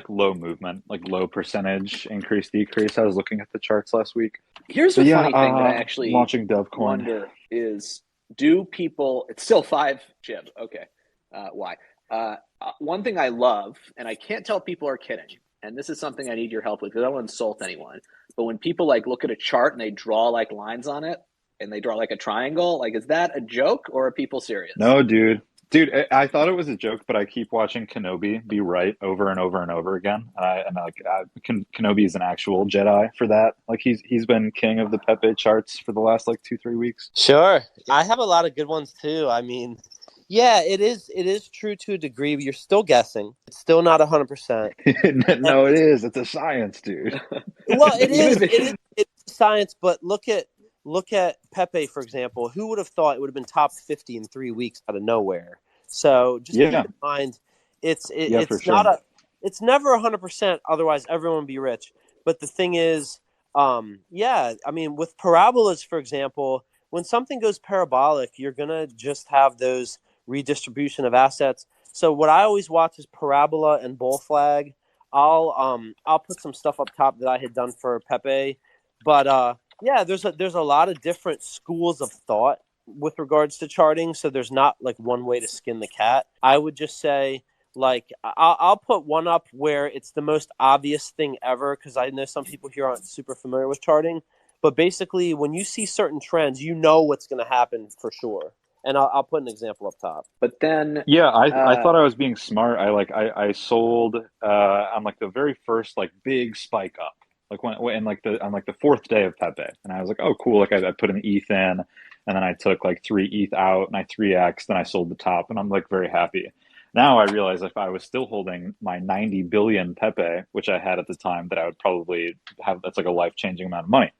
Speaker 1: low movement, like low percentage increase, decrease. I was looking at the charts last week.
Speaker 2: Here's the funny thing that I actually
Speaker 1: launching Dovecoin.
Speaker 2: wonder is, do people, it's still 5 SHIB. Okay. Why? One thing I love, and I can't tell if people are kidding, and this is something I need your help with because I don't want to insult anyone, but when people like look at a chart and they draw like lines on it, and they draw like a triangle, like, is that a joke or are people serious?
Speaker 1: No, dude, I thought it was a joke, but I keep watching Kenobi be right over and over and over again. Kenobi is an actual Jedi for that. Like he's been king of the Pepe charts for the last like 2-3 weeks.
Speaker 3: Sure, I have a lot of good ones too. I mean, yeah, it is true to a degree, but you're still guessing. It's still not 100%.
Speaker 1: No, it is. It's a science, dude.
Speaker 3: Well, it's science, but look at Pepe, for example. Who would have thought it would have been top 50 in 3 weeks out of nowhere? So just keep in mind, it's never 100%. Otherwise, everyone would be rich. But the thing is, with parabolas, for example, when something goes parabolic, you're gonna just have those redistribution of assets. So what I always watch is parabola and bull flag. I'll put some stuff up top that I had done for Pepe, but there's a lot of different schools of thought with regards to charting. So there's not like one way to skin the cat. I would just say, like, I'll put one up where it's the most obvious thing ever, because I know some people here aren't super familiar with charting. But basically, when you see certain trends, you know what's going to happen for sure. And I'll put an example up top.
Speaker 2: But then,
Speaker 1: I thought I was being smart. I sold on like the very first like big spike up, like on the 4th day of Pepe, and I was like, oh cool, like I put an ETH in, and then I took like 3 ETH out, and I 3x, then I sold the top, and I'm like very happy. Now I realize if I was still holding my 90 billion Pepe, which I had at the time, that I would probably have, that's like a life-changing amount of money.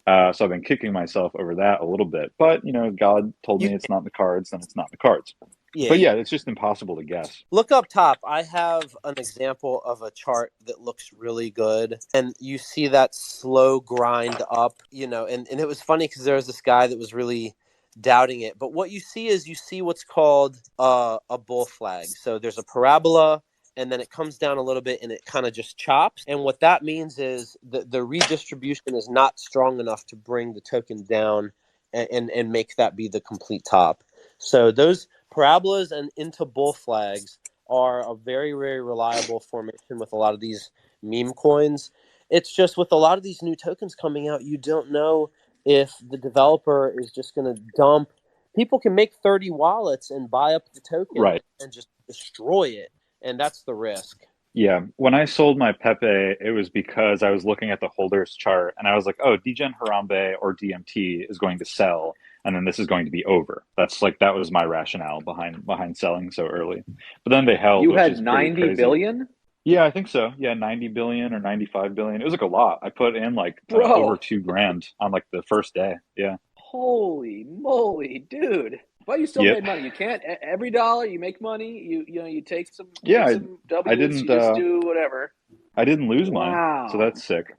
Speaker 1: So I've been kicking myself over that a little bit. But, God told me it's not in the cards, then it's not in the cards. Yeah. But yeah, it's just impossible to guess.
Speaker 3: Look up top. I have an example of a chart that looks really good. And you see that slow grind up, and it was funny because there was this guy that was really doubting it. But what you see is what's called a bull flag. So there's a parabola, and then it comes down a little bit and it kind of just chops. And what that means is the redistribution is not strong enough to bring the token down and make that be the complete top. So those parabolas and into bull flags are a very, very reliable formation with a lot of these meme coins. It's just with a lot of these new tokens coming out, you don't know if the developer is just going to dump. People can make 30 wallets and buy up the token, right, and just destroy it. And that's the risk.
Speaker 1: Yeah. When I sold my Pepe, it was because I was looking at the holders chart and I was like, oh, Degen Harambe or DMT is going to sell, and then this is going to be over. That was my rationale behind selling so early. But then they held.
Speaker 2: You had 90 billion?
Speaker 1: Yeah, I think so. Yeah, 90 billion or 95 billion. It was like a lot. I put in like over
Speaker 2: Bro,
Speaker 1: 2 grand on like the first day. Yeah.
Speaker 2: holy moly, dude. But you still
Speaker 1: Yep.
Speaker 2: made money. You can't every dollar you make money, you take
Speaker 1: Yeah,
Speaker 2: some
Speaker 1: I
Speaker 2: W's, you
Speaker 1: didn't
Speaker 2: just do whatever.
Speaker 1: I didn't lose money. So
Speaker 2: Wow.
Speaker 1: that's sick.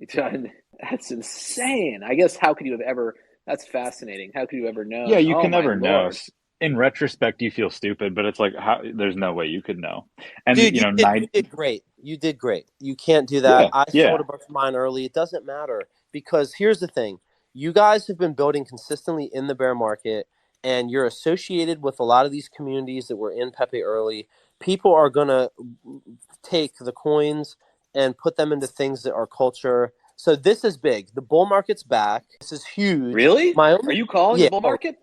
Speaker 2: That's insane. I guess how could you have ever that's fascinating. How could you ever
Speaker 1: Yeah,
Speaker 2: known?
Speaker 1: you
Speaker 2: Oh
Speaker 1: can
Speaker 2: my
Speaker 1: never know.
Speaker 2: lord.
Speaker 1: In retrospect, you feel stupid, but it's like how there's no way you could know. And
Speaker 3: Dude,
Speaker 1: you know,
Speaker 3: you did great. You did great. You can't do that.
Speaker 1: yeah,
Speaker 3: I
Speaker 1: yeah.
Speaker 3: sold a bunch of mine early. It doesn't matter because here's the thing. You guys have been building consistently in the bear market and you're associated with a lot of these communities that were in Pepe early. People are going to take the coins and put them into things that are culture. So this is big. The bull market's back. This is huge.
Speaker 2: Really?
Speaker 3: My
Speaker 2: Are
Speaker 3: only
Speaker 2: you calling the
Speaker 3: yeah,
Speaker 2: bull market?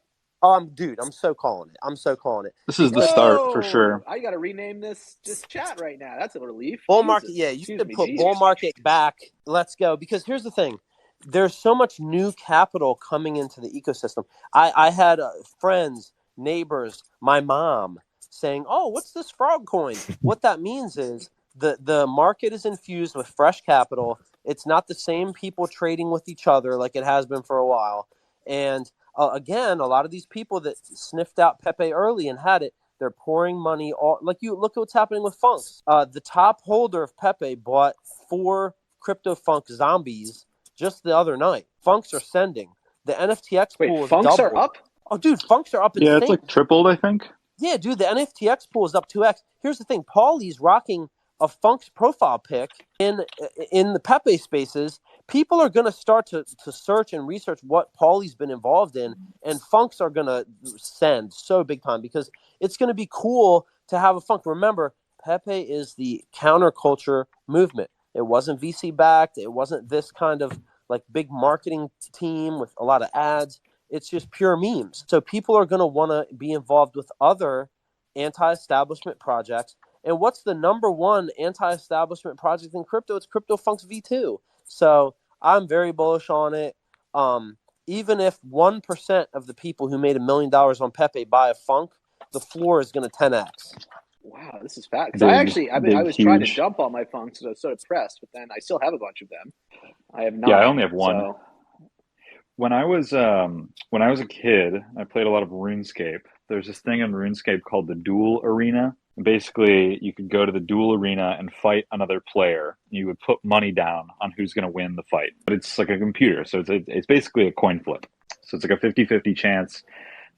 Speaker 3: dude, I'm so calling it. I'm so calling it
Speaker 1: This is the
Speaker 3: because
Speaker 1: start for
Speaker 2: Whoa!
Speaker 1: sure.
Speaker 2: I got to rename this chat right now. That's a relief.
Speaker 3: bull market,
Speaker 2: Jesus.
Speaker 3: yeah, you
Speaker 2: Excuse
Speaker 3: should
Speaker 2: me.
Speaker 3: put bull
Speaker 2: Jesus.
Speaker 3: market back. Let's go. Because here's the thing. There's so much new capital coming into the ecosystem. I had friends, neighbors, my mom saying, "Oh, what's this frog coin?" What that means is the market is infused with fresh capital. It's not the same people trading with each other like it has been for a while. And again, a lot of these people that sniffed out Pepe early and had it, they're pouring money. All like you look at what's happening with Funks. The top holder of Pepe bought 4 CryptoFunk zombies just the other night. Funks are sending. The NFTX
Speaker 2: Wait,
Speaker 3: pool is
Speaker 2: funks are
Speaker 3: doubled.
Speaker 2: up?
Speaker 3: Oh, dude, Funks are up
Speaker 1: Yeah, it's
Speaker 3: insane.
Speaker 1: like tripled, I think.
Speaker 3: Yeah, dude, the NFTX pool is up 2x. Here's the thing: Paulie's rocking a Funk's profile pic in the Pepe spaces. People are going to start to search and research what Paulie's been involved in, and Funks are going to send so big time because it's going to be cool to have a Funk. Remember, Pepe is the counterculture movement. It wasn't VC backed. It wasn't this kind of like big marketing team with a lot of ads. It's just pure memes. So people are going to want to be involved with other anti-establishment projects. And what's the number one anti-establishment project in crypto? It's CryptoFunks V2. So I'm very bullish on it. Even if 1% of the people who made $1 million on Pepe buy a Funk, the floor is going to 10x.
Speaker 2: Wow, this is fat. Because
Speaker 1: Big,
Speaker 2: I
Speaker 1: big,
Speaker 2: was trying to
Speaker 1: huge.
Speaker 2: dump all my funks because I was so depressed, but then I still have a bunch of them. I have
Speaker 1: Yeah, I
Speaker 2: 9.
Speaker 1: only have one.
Speaker 2: So
Speaker 1: When I was a kid, I played a lot of RuneScape. There's this thing in RuneScape called the Duel Arena. Basically, you could go to the Duel Arena and fight another player. You would put money down on who's going to win the fight. But it's like a computer, so it's basically a coin flip. So it's like a 50-50 chance.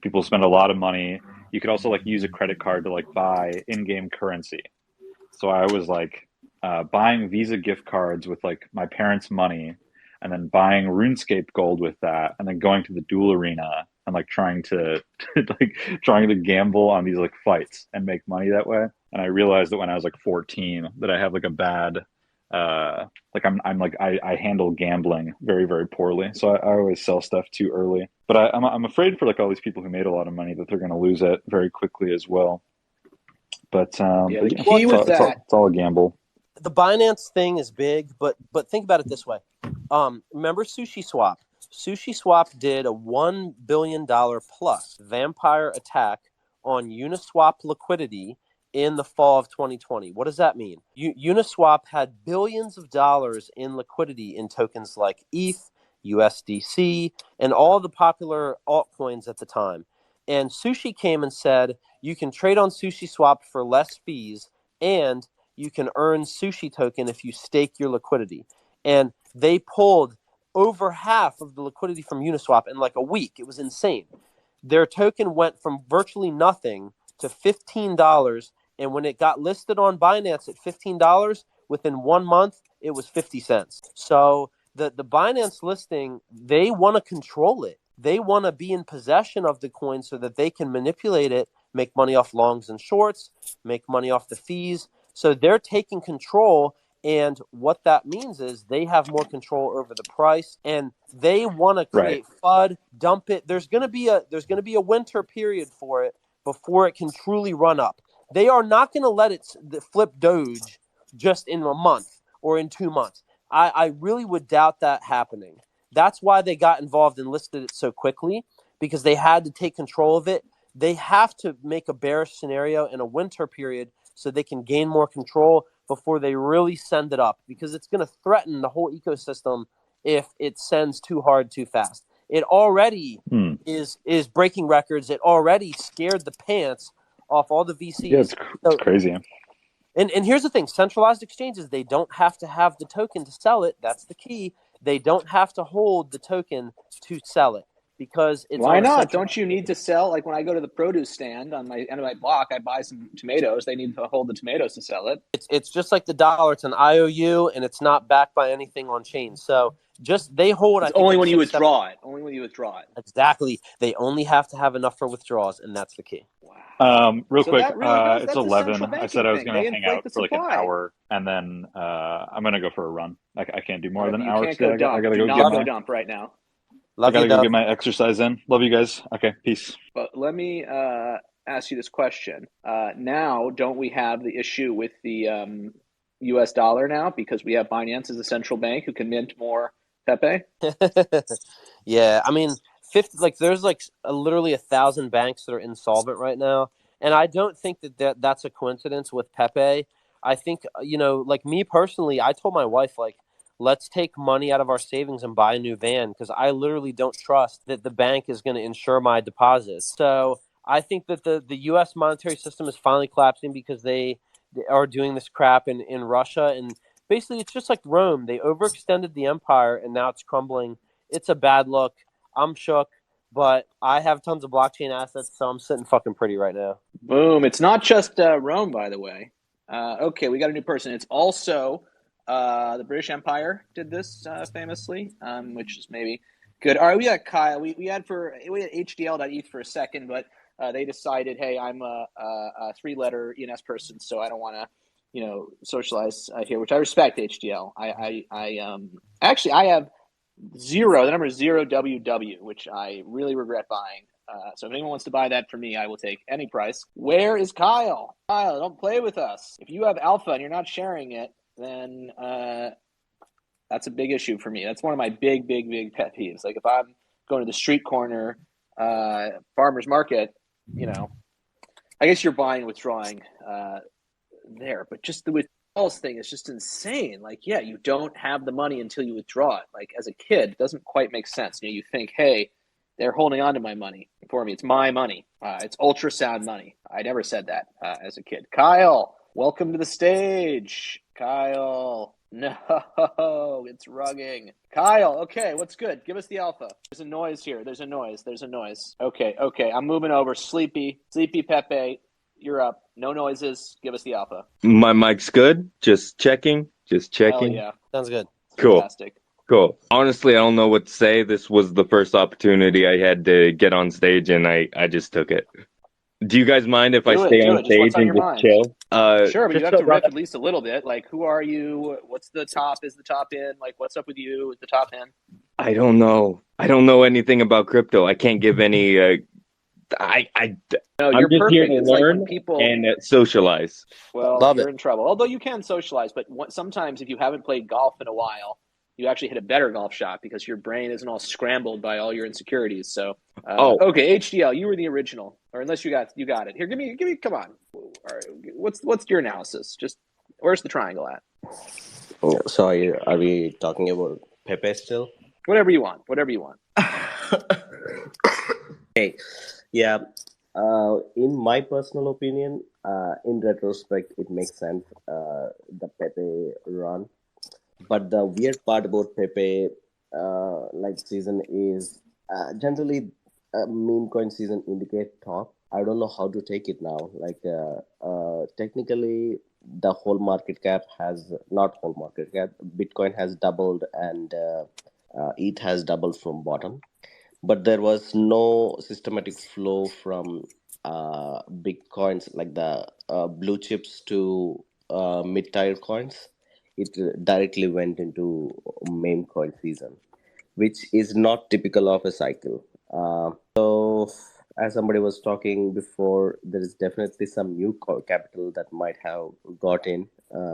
Speaker 1: People spend a lot of money. You could also like use a credit card to like buy in-game currency. So I was like buying Visa gift cards with like my parents' money, and then buying RuneScape gold with that, and then going to the Duel Arena and like trying to like trying to gamble on these like fights and make money that way. And I realized that when I was like 14 that I have like a bad like I'm like I handle gambling very very poorly. So I always sell stuff too early. But I'm afraid for like all these people who made a lot of money that they're going to lose it very quickly as well.
Speaker 2: yeah, the
Speaker 1: But yeah,
Speaker 3: Well,
Speaker 2: key with that.
Speaker 1: it's all a gamble.
Speaker 3: the Binance thing is big, but think about it this way. Remember Sushi Swap? Sushi Swap did a $1 billion plus vampire attack on Uniswap liquidity in the fall of 2020. What does that mean? Uniswap had billions of dollars in liquidity in tokens like ETH, USDC, and all the popular altcoins at the time. And Sushi came and said, you can trade on Sushi Swap for less fees and you can earn Sushi token if you stake your liquidity. And they pulled over half of the liquidity from Uniswap in like a week. It was insane. Their token went from virtually nothing to $15. And when it got listed on Binance at $15, within 1 month, it was 50 cents. So the Binance listing, they want to control it. They want to be in possession of the coin so that they can manipulate it, make money off longs and shorts, make money off the fees. So they're taking control, and what that means is they have more control over the price, and they want to
Speaker 1: Right.
Speaker 3: create FUD, dump it. There's going to be a winter period for it before it can truly run up. They are not going to let it flip Doge just in a month or in 2 months. I really would doubt that happening. That's why they got involved and listed it so quickly, because they had to take control of it. They have to make a bearish scenario in a winter period so they can gain more control before they really send it up, because it's going to threaten the whole ecosystem if it sends too hard too fast. It already is breaking records. It already scared the pants off all the VCs.
Speaker 1: Yeah, it's crazy.
Speaker 3: And here's the thing: centralized exchanges, they don't have to have the token to sell it. That's the key. They don't have to hold the token to sell it, because it's
Speaker 2: why not? Don't you need to sell? Like when I go to the produce stand on my end of my block, I buy some tomatoes. They need to hold the tomatoes to sell it.
Speaker 3: It's just like the dollar. It's an IOU, and it's not backed by anything on chain. So they hold.
Speaker 2: It's only when you withdraw it. Only when you withdraw it.
Speaker 3: Exactly. They only have to have enough for withdrawals, and that's the key.
Speaker 2: Wow.
Speaker 1: Real quick,
Speaker 2: that's
Speaker 1: it's 11. I said I was going to hang out for like an hour, and then I'm going to go for a run. I can't do more than an hour today. I got to go
Speaker 2: dump right now.
Speaker 1: I got to go get my exercise in. Love you guys. Okay, peace.
Speaker 2: But let me ask you this question. Now, don't we have the issue with the U.S. dollar now, because we have Binance as a central bank who can mint more Pepe?
Speaker 3: Yeah, I mean, there's literally 1,000 banks that are insolvent right now, and I don't think that's a coincidence with Pepe. I think, like me personally, I told my wife, like, let's take money out of our savings and buy a new van, because I literally don't trust that the bank is going to insure my deposits. So I think that the U.S. monetary system is finally collapsing because they are doing this crap in Russia. And basically, it's just like Rome. They overextended the empire, and now it's crumbling. It's a bad look. I'm shook, but I have tons of blockchain assets, so I'm sitting fucking pretty right now.
Speaker 2: Boom. It's not just Rome, by the way. Okay, we got a new person. It's also... the British Empire did this famously, which is maybe good. All right, we got Kyle. We had HDL.ETH for a second, but they decided, hey, I'm a 3-letter ENS person, so I don't want to, socialize here, which I respect. HDL. I have the number 0WW, which I really regret buying. So if anyone wants to buy that for me, I will take any price. Where is Kyle? Kyle, don't play with us. If you have alpha and you're not sharing it, then that's a big issue for me. That's one of my big pet peeves. Like if I'm going to the street corner, farmer's market, I guess you're buying, withdrawing there. But just the withdrawals thing is just insane. Like, yeah, you don't have the money until you withdraw it. Like as a kid, it doesn't quite make sense. You think, hey, they're holding on to my money for me. It's my money. It's ultrasound money. I never said that as a kid. Kyle, welcome to the stage. Kyle. No, it's rugging. Kyle, okay, what's good? Give us the alpha. There's a noise here. There's a noise. Okay. I'm moving over. Sleepy Pepe, you're up. No noises. Give us the alpha.
Speaker 6: My mic's good. Just checking.
Speaker 2: Hell yeah.
Speaker 3: Sounds good.
Speaker 6: Cool.
Speaker 2: Fantastic.
Speaker 6: Cool. Honestly, I don't know what to say. This was the first opportunity I had to get on stage, and I just took it. Do you guys mind if I stay on stage and just chill?
Speaker 2: Sure, but you have to riff at least a little bit. Like, who are you? What's the top? Is the top in? Like, what's up with you? Is the top in?
Speaker 6: I don't know. I don't know anything about crypto. I can't give any.
Speaker 2: No,
Speaker 6: I'm
Speaker 2: you're
Speaker 6: just
Speaker 2: perfect.
Speaker 6: here to
Speaker 2: It's
Speaker 6: learn
Speaker 2: like people
Speaker 6: and socialize.
Speaker 2: Well, you're in trouble. Although you can socialize, but sometimes if you haven't played golf in a while, you actually hit a better golf shot because your brain isn't all scrambled by all your insecurities. So, okay, HDL, you were the original, or unless you got it. Here, give me. Come on. All right, what's your analysis? Just where's the triangle at?
Speaker 7: Sorry, are we talking about Pepe still?
Speaker 2: Whatever you want.
Speaker 7: Hey, yeah. In my personal opinion, in retrospect, it makes sense. The Pepe run. But the weird part about Pepe season is generally meme coin season indicate top. I don't know how to take it now. Technically, the whole market cap Bitcoin has doubled and ETH has doubled from bottom. But there was no systematic flow from big coins like the blue chips to mid-tier coins. It directly went into meme coin season, which is not typical of a cycle. So, as somebody was talking before, there is definitely some new capital that might have got in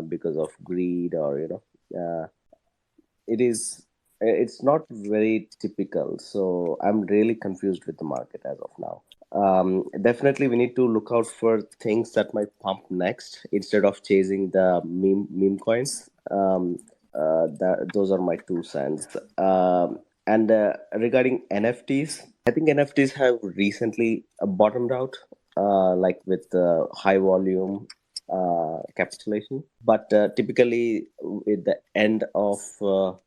Speaker 7: because of greed or it is it's not very typical. So I'm really confused with the market as of now. Definitely, we need to look out for things that might pump next instead of chasing the meme coins. Those are my 2 cents. And regarding NFTs, I think NFTs have recently bottomed out, like with high volume capitulation. But typically, with the end of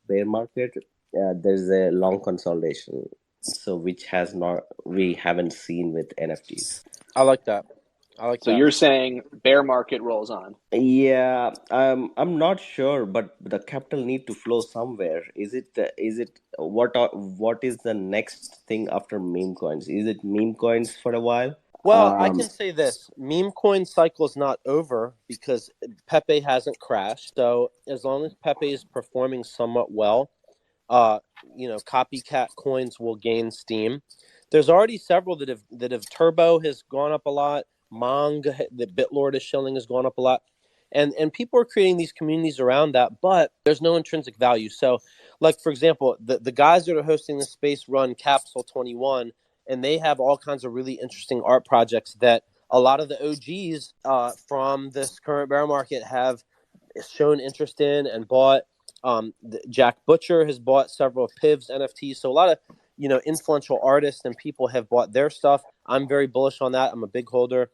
Speaker 7: bear market, there's a long consolidation. So which has not we haven't seen with NFTs.
Speaker 3: I like that.
Speaker 2: So you're saying bear market rolls on?
Speaker 7: Yeah, I'm not sure, but the capital need to flow somewhere. Is it what is the next thing after meme coins? Is it meme coins for a while?
Speaker 3: Well, I can say this: meme coin cycle is not over because Pepe hasn't crashed. So as long as Pepe is performing somewhat well, uh, copycat coins will gain steam. There's already several that have Turbo has gone up a lot. Mong, the Bitlord is shilling has gone up a lot, and people are creating these communities around that, but there's no intrinsic value. So, like for example, the guys that are hosting the space run Capsule 21, and they have all kinds of really interesting art projects that a lot of the OGs from this current bear market have shown interest in and bought. Jack Butcher has bought several of Piv's NFTs. So a lot of influential artists and people have bought their stuff. I'm very bullish on that. I'm a big holder.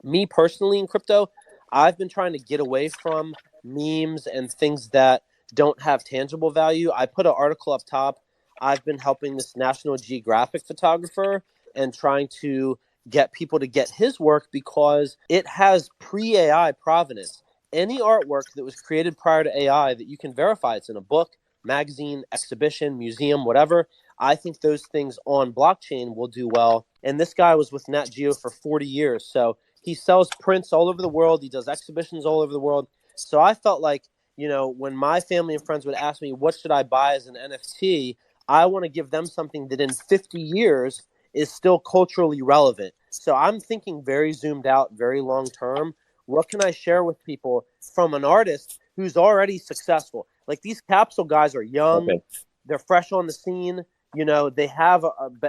Speaker 3: Me personally in crypto, I've been trying to get away from memes and things that don't have tangible value. I put an article up top. I've been helping this National Geographic photographer and trying to get people to get his work because it has pre-AI provenance. Any artwork that was created prior to AI that you can verify it's in a book, magazine, exhibition, museum, whatever, I think those things on blockchain will do well. And this guy was with Nat Geo for 40 years. So he sells prints all over the world. He does exhibitions all over the world. So I felt like, when my family and friends would ask me, what should I buy as an NFT? I want to give them something that in 50 years is still culturally relevant. So I'm thinking very zoomed out, very long term. What can I share with people from an artist who's already successful? Like these capsule guys are young, they're fresh on the scene. They have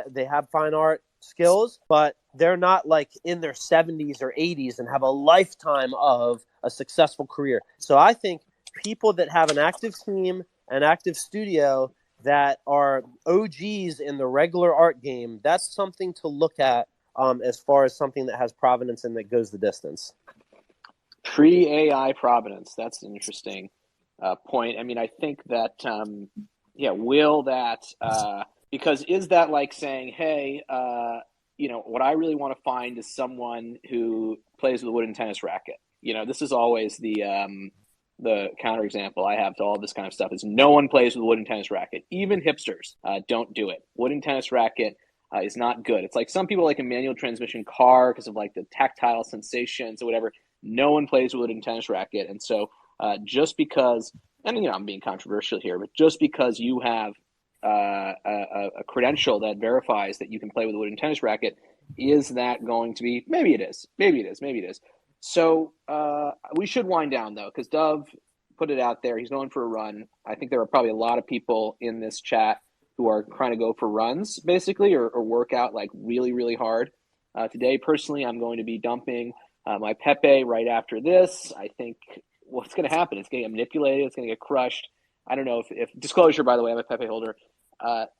Speaker 3: they have fine art skills, but they're not like in their 70s or 80s and have a lifetime of a successful career. So I think people that have an active team, an active studio that are OGs in the regular art game, that's something to look at as far as something that has provenance and that goes the distance.
Speaker 2: Pre-AI provenance. That's an interesting point. I mean, I think that, will that, because is that like saying, hey, what I really want to find is someone who plays with a wooden tennis racket. This is always the counterexample I have to all this kind of stuff is no one plays with a wooden tennis racket. Even hipsters don't do it. Wooden tennis racket is not good. It's like some people like a manual transmission car because of like the tactile sensations or whatever. No one plays with a wooden tennis racket. And so just because, and I'm being controversial here, but just because you have a credential that verifies that you can play with a wooden tennis racket, is that going to be, maybe it is. So we should wind down though, because Dove put it out there. He's going for a run. I think there are probably a lot of people in this chat who are trying to go for runs basically, or work out like really, really hard. Today, personally, I'm going to be dumping my Pepe right after this. I think what's going to happen? It's going to get manipulated. It's going to get crushed. I don't know if disclosure, by the way, I'm a Pepe holder.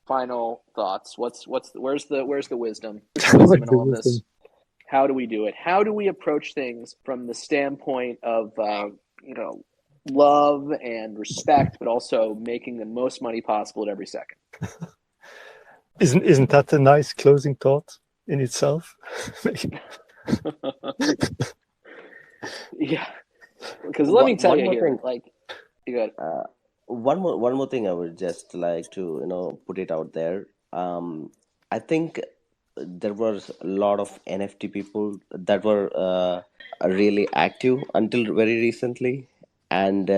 Speaker 2: Final thoughts. Where's the wisdom? Wisdom in all of this. How do we do it? How do we approach things from the standpoint of love and respect, but also making the most money possible at every second?
Speaker 4: Isn't that a nice closing thought in itself?
Speaker 2: Yeah, because let me tell you here, you got
Speaker 7: one more thing I would just like to put it out there. I think there was a lot of NFT people that were really active until very recently, and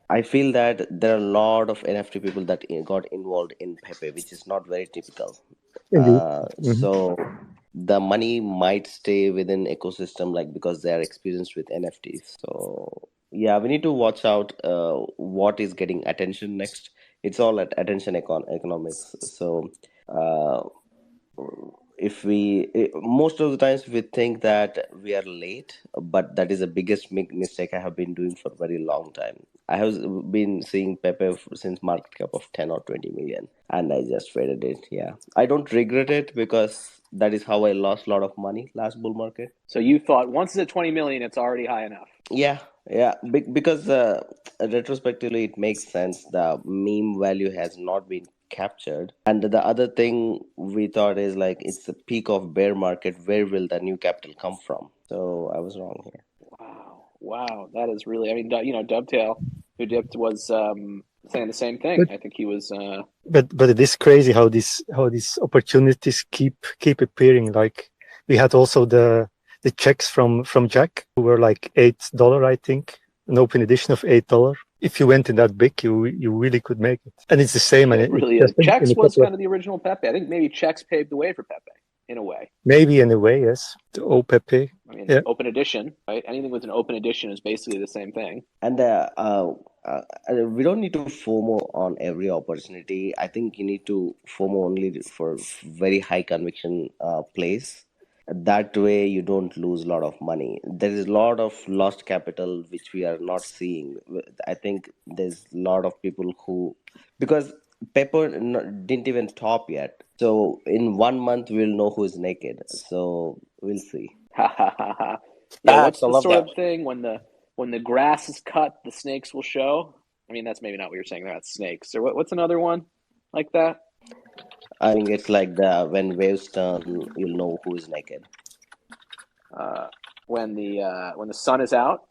Speaker 7: I feel that there are a lot of NFT people that got involved in Pepe, which is not very typical. So the money might stay within ecosystem, like because they are experienced with NFTs. So yeah, we need to watch out what is getting attention next. It's all at attention economics. So uh, if we most of the times we think that we are late, but that is the biggest mistake I have been doing for a very long time. I have been seeing Pepe since market cap of 10 or 20 million, and I just traded it. Yeah, I don't regret it because that is how I lost a lot of money last bull market.
Speaker 2: So you thought once it's at 20 million, it's already high enough.
Speaker 7: Yeah, yeah, because retrospectively it makes sense. The meme value has not been captured, and the other thing we thought is like it's the peak of bear market. Where will the new capital come from? So I was wrong here.
Speaker 2: Wow, that is really. I mean, Dovetail, who dipped, was saying the same thing.
Speaker 4: But
Speaker 2: I think he was.
Speaker 4: but it is crazy how these opportunities keep appearing. Like we had also the checks from Jack, who were like $8, I think, an open edition of $8. If you went in that big, you really could make it. And it's the same.
Speaker 2: It
Speaker 4: and
Speaker 2: really is. Checks was kind of the original Pepe. I think maybe Checks paved the way for Pepe in a way.
Speaker 4: Maybe in a way, yes. The OPEPE.
Speaker 2: I mean, open edition, right? Anything with an open edition is basically the same thing.
Speaker 7: And we don't need to FOMO on every opportunity. I think you need to FOMO only for very high conviction plays. That way you don't lose a lot of money. There is a lot of lost capital which we are not seeing. I think there's a lot of people who, because Pepper didn't even top yet, so in 1 month we'll know who is naked, so we'll see.
Speaker 2: Yeah, what's
Speaker 3: Facts, I
Speaker 2: the
Speaker 3: love
Speaker 2: sort
Speaker 3: that.
Speaker 2: of thing when the grass is cut, the snakes will show? I mean, that's maybe not what you're saying. That's snakes. Or what's another one like that?
Speaker 7: I think it's like when waves turn, you'll know who is naked.
Speaker 2: When the sun is out,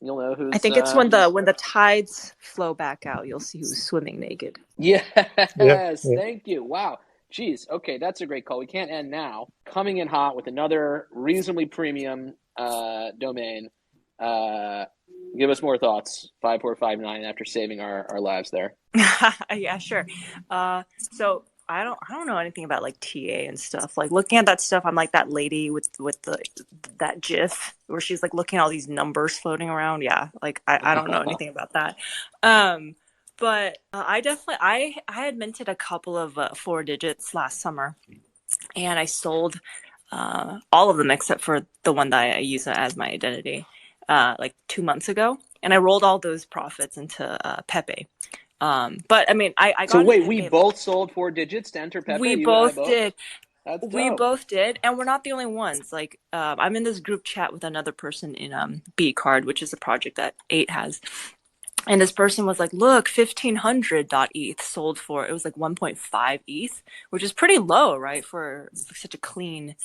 Speaker 2: you'll know who's.
Speaker 8: I think it's when the tides flow back out, you'll see who's swimming naked.
Speaker 2: Yes,
Speaker 4: Yeah.
Speaker 2: thank you. Wow. Geez, okay, that's a great call. We can't end now. Coming in hot with another reasonably premium domain. Give us more thoughts. 5459 after saving our lives there.
Speaker 8: Yeah, sure. So I don't know anything about like TA and stuff. Like looking at that stuff, I'm like that lady with that GIF where she's like looking at all these numbers floating around. Yeah, like I don't know anything about that. But I had minted a couple of 4 digits last summer, and I sold all of them except for the one that I use as my identity like 2 months ago, and I rolled all those profits into Pepe. But I mean, I got.
Speaker 2: So wait, we both sold 4 digits to enter Pepe.
Speaker 8: We both did.
Speaker 2: That's dope.
Speaker 8: We both did, and we're not the only ones. Like, I'm in this group chat with another person in B-Card, which is a project that 8 has. And this person was like, look, 1500.eth sold for, it was like 1.5 ETH, which is pretty low, right, for such a clean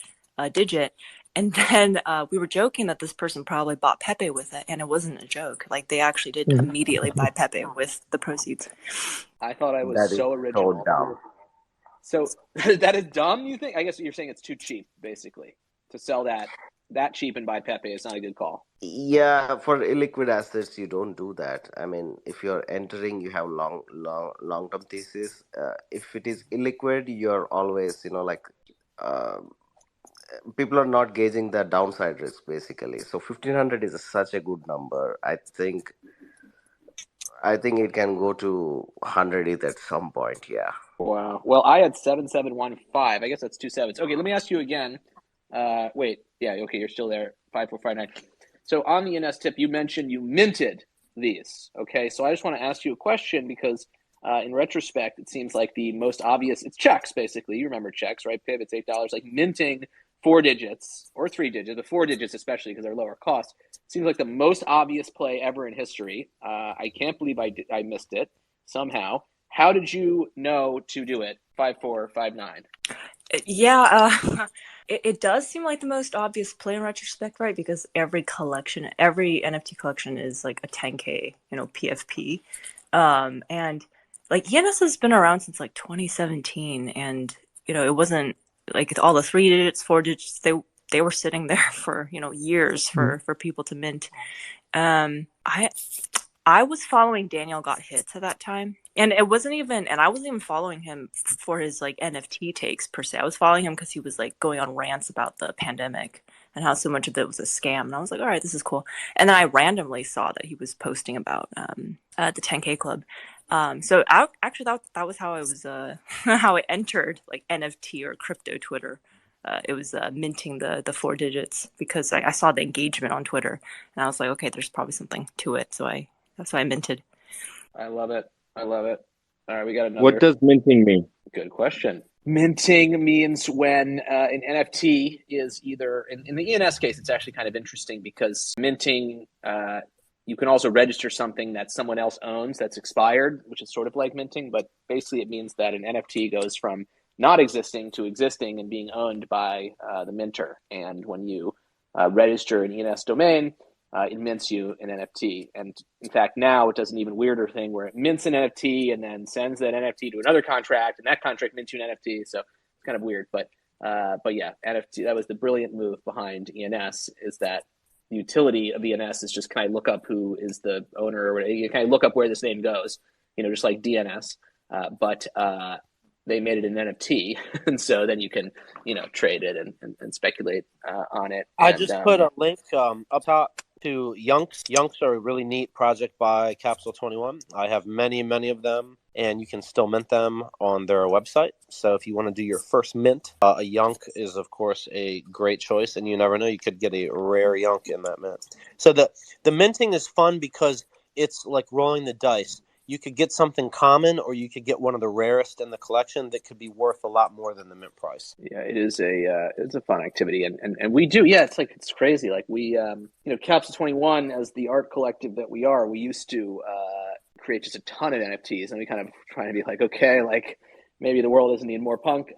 Speaker 8: digit. And then we were joking that this person probably bought Pepe with it, and it wasn't a joke. Like, they actually did immediately buy Pepe with the proceeds.
Speaker 2: I thought I was so original.
Speaker 7: So dumb.
Speaker 2: So that is dumb, you think? I guess you're saying it's too cheap, basically, to sell that cheap and buy Pepe. It's not a good call.
Speaker 7: Yeah, for illiquid assets, you don't do that. I mean, if you're entering, you have long-term thesis. If it is illiquid, you're always, people are not gauging the downside risk, basically. So 1500 is such a good number. I think it can go to 100 ETH at some point. Yeah.
Speaker 2: Wow. Well, I had 7715. I guess that's 2 sevens. Okay, let me ask you again. Wait. Yeah. Okay, you're still there. 5459. So on the NS tip, you mentioned you minted these. Okay, so I just want to ask you a question because in retrospect, it seems like the most obvious. It's checks, basically. You remember checks, right? Pip, it's $8. Like minting 4 digits or 3 digits, the 4 digits especially because they're lower cost. Seems like the most obvious play ever in history. I can't believe I missed it somehow. How did you know to do it? 5459.
Speaker 8: Yeah, it does seem like the most obvious play in retrospect, right? Because every NFT collection is like a 10K, PFP. And like ENS has been around since like 2017, and it wasn't like all the 3 digits, 4 digits. They were sitting there for years for people to mint. I was following Daniel Got Hits at that time, and I wasn't even following him for his like NFT takes per se. I was following him because he was like going on rants about the pandemic and how so much of it was a scam. And I was like, all right, this is cool. And then I randomly saw that he was posting about the 10K club. So I actually that was how I was how I entered like NFT or crypto Twitter. It was minting the 4 digits because I saw the engagement on Twitter and I was like, okay, there's probably something to it. So that's why I minted.
Speaker 2: I love it. I love it. All right, we got another.
Speaker 6: What does minting mean?
Speaker 2: Good question. Minting means when an NFT is either, in the ENS case, it's actually kind of interesting because minting, you can also register something that someone else owns that's expired, which is sort of like minting, but basically it means that an NFT goes from not existing to existing and being owned by the minter. And when you register an ENS domain, it mints you an NFT. And in fact, now it does an even weirder thing where it mints an NFT and then sends that NFT to another contract, and that contract mints you an NFT. So it's kind of weird. But yeah, NFT, that was the brilliant move behind ENS, is that the utility of ENS is just kind of look up who is the owner, or you kind of look up where this name goes, just like DNS. But they made it an NFT, and so then you can, trade it and speculate on it.
Speaker 3: I just put a link up top to Yunks. Yunks are a really neat project by Capsule 21. I have many of them, and you can still mint them on their website. So if you want to do your first mint, a Yunk is, of course, a great choice, and you never know, you could get a rare Yunk in that mint. So the minting is fun because it's like rolling the dice. You could get something common, or you could get one of the rarest in the collection that could be worth a lot more than the mint price.
Speaker 2: Yeah, it's a fun activity, and we do. Yeah, it's crazy. Like we, Capsule 21, as the art collective that we are, we used to create just a ton of NFTs, and we kind of trying to be like, okay, like maybe the world doesn't need more punk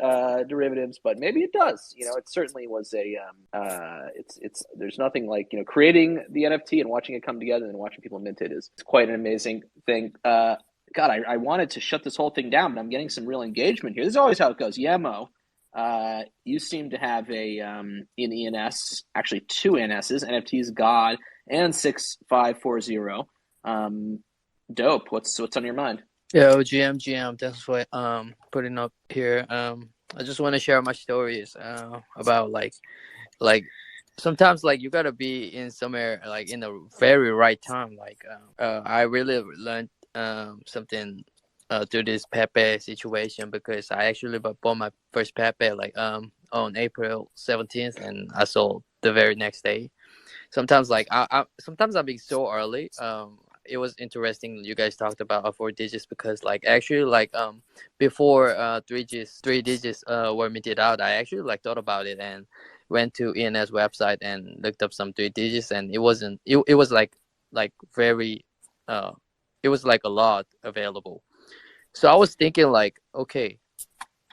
Speaker 2: derivatives, but maybe it does. It certainly was it's there's nothing like creating the NFT and watching it come together and watching people mint it is quite an amazing thing. God, I wanted to shut this whole thing down, but I'm getting some real engagement here. This is always how it goes. Yemo, you seem to have a in ENS, actually 2 ENSs, NFTs God and 6540. Dope. What's on your mind?
Speaker 9: Yo, GM, that's what putting up here. I just want to share my stories about like sometimes like you gotta be in somewhere like in the very right time. Like I really learned something through this PEPE situation, because I actually bought my first PEPE like on April 17th, and I sold the very next day. Sometimes like sometimes I'm being so early. It was interesting you guys talked about 4 digits, because like actually like before 3 digits were minted out, I actually like thought about it and went to ENS website and looked up some 3 digits, and it wasn't it was like very it was like a lot available. So I was thinking like, okay,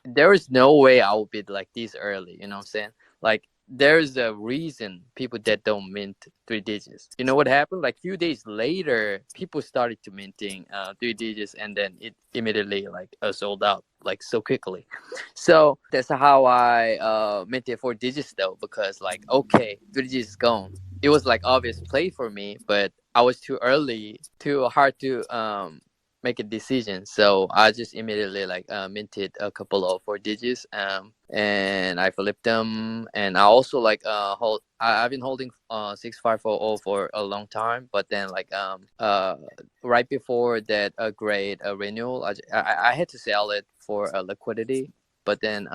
Speaker 9: there is no way I would be like this early, you know what I'm saying? Like there's a reason people that don't mint 3 digits. You know what happened? Like few days later, people started to minting 3 digits, and then it immediately like sold out like so quickly. So that's how I minted 4 digits though, because like, okay, 3 digits is gone. It was like obvious play for me, but I was too early, too hard to make a decision. So I just immediately like minted a couple of 4 digits and I flipped them. And I also like I've been holding 6540 for a long time, but then like right before that grade renewal, I had to sell it for liquidity, but then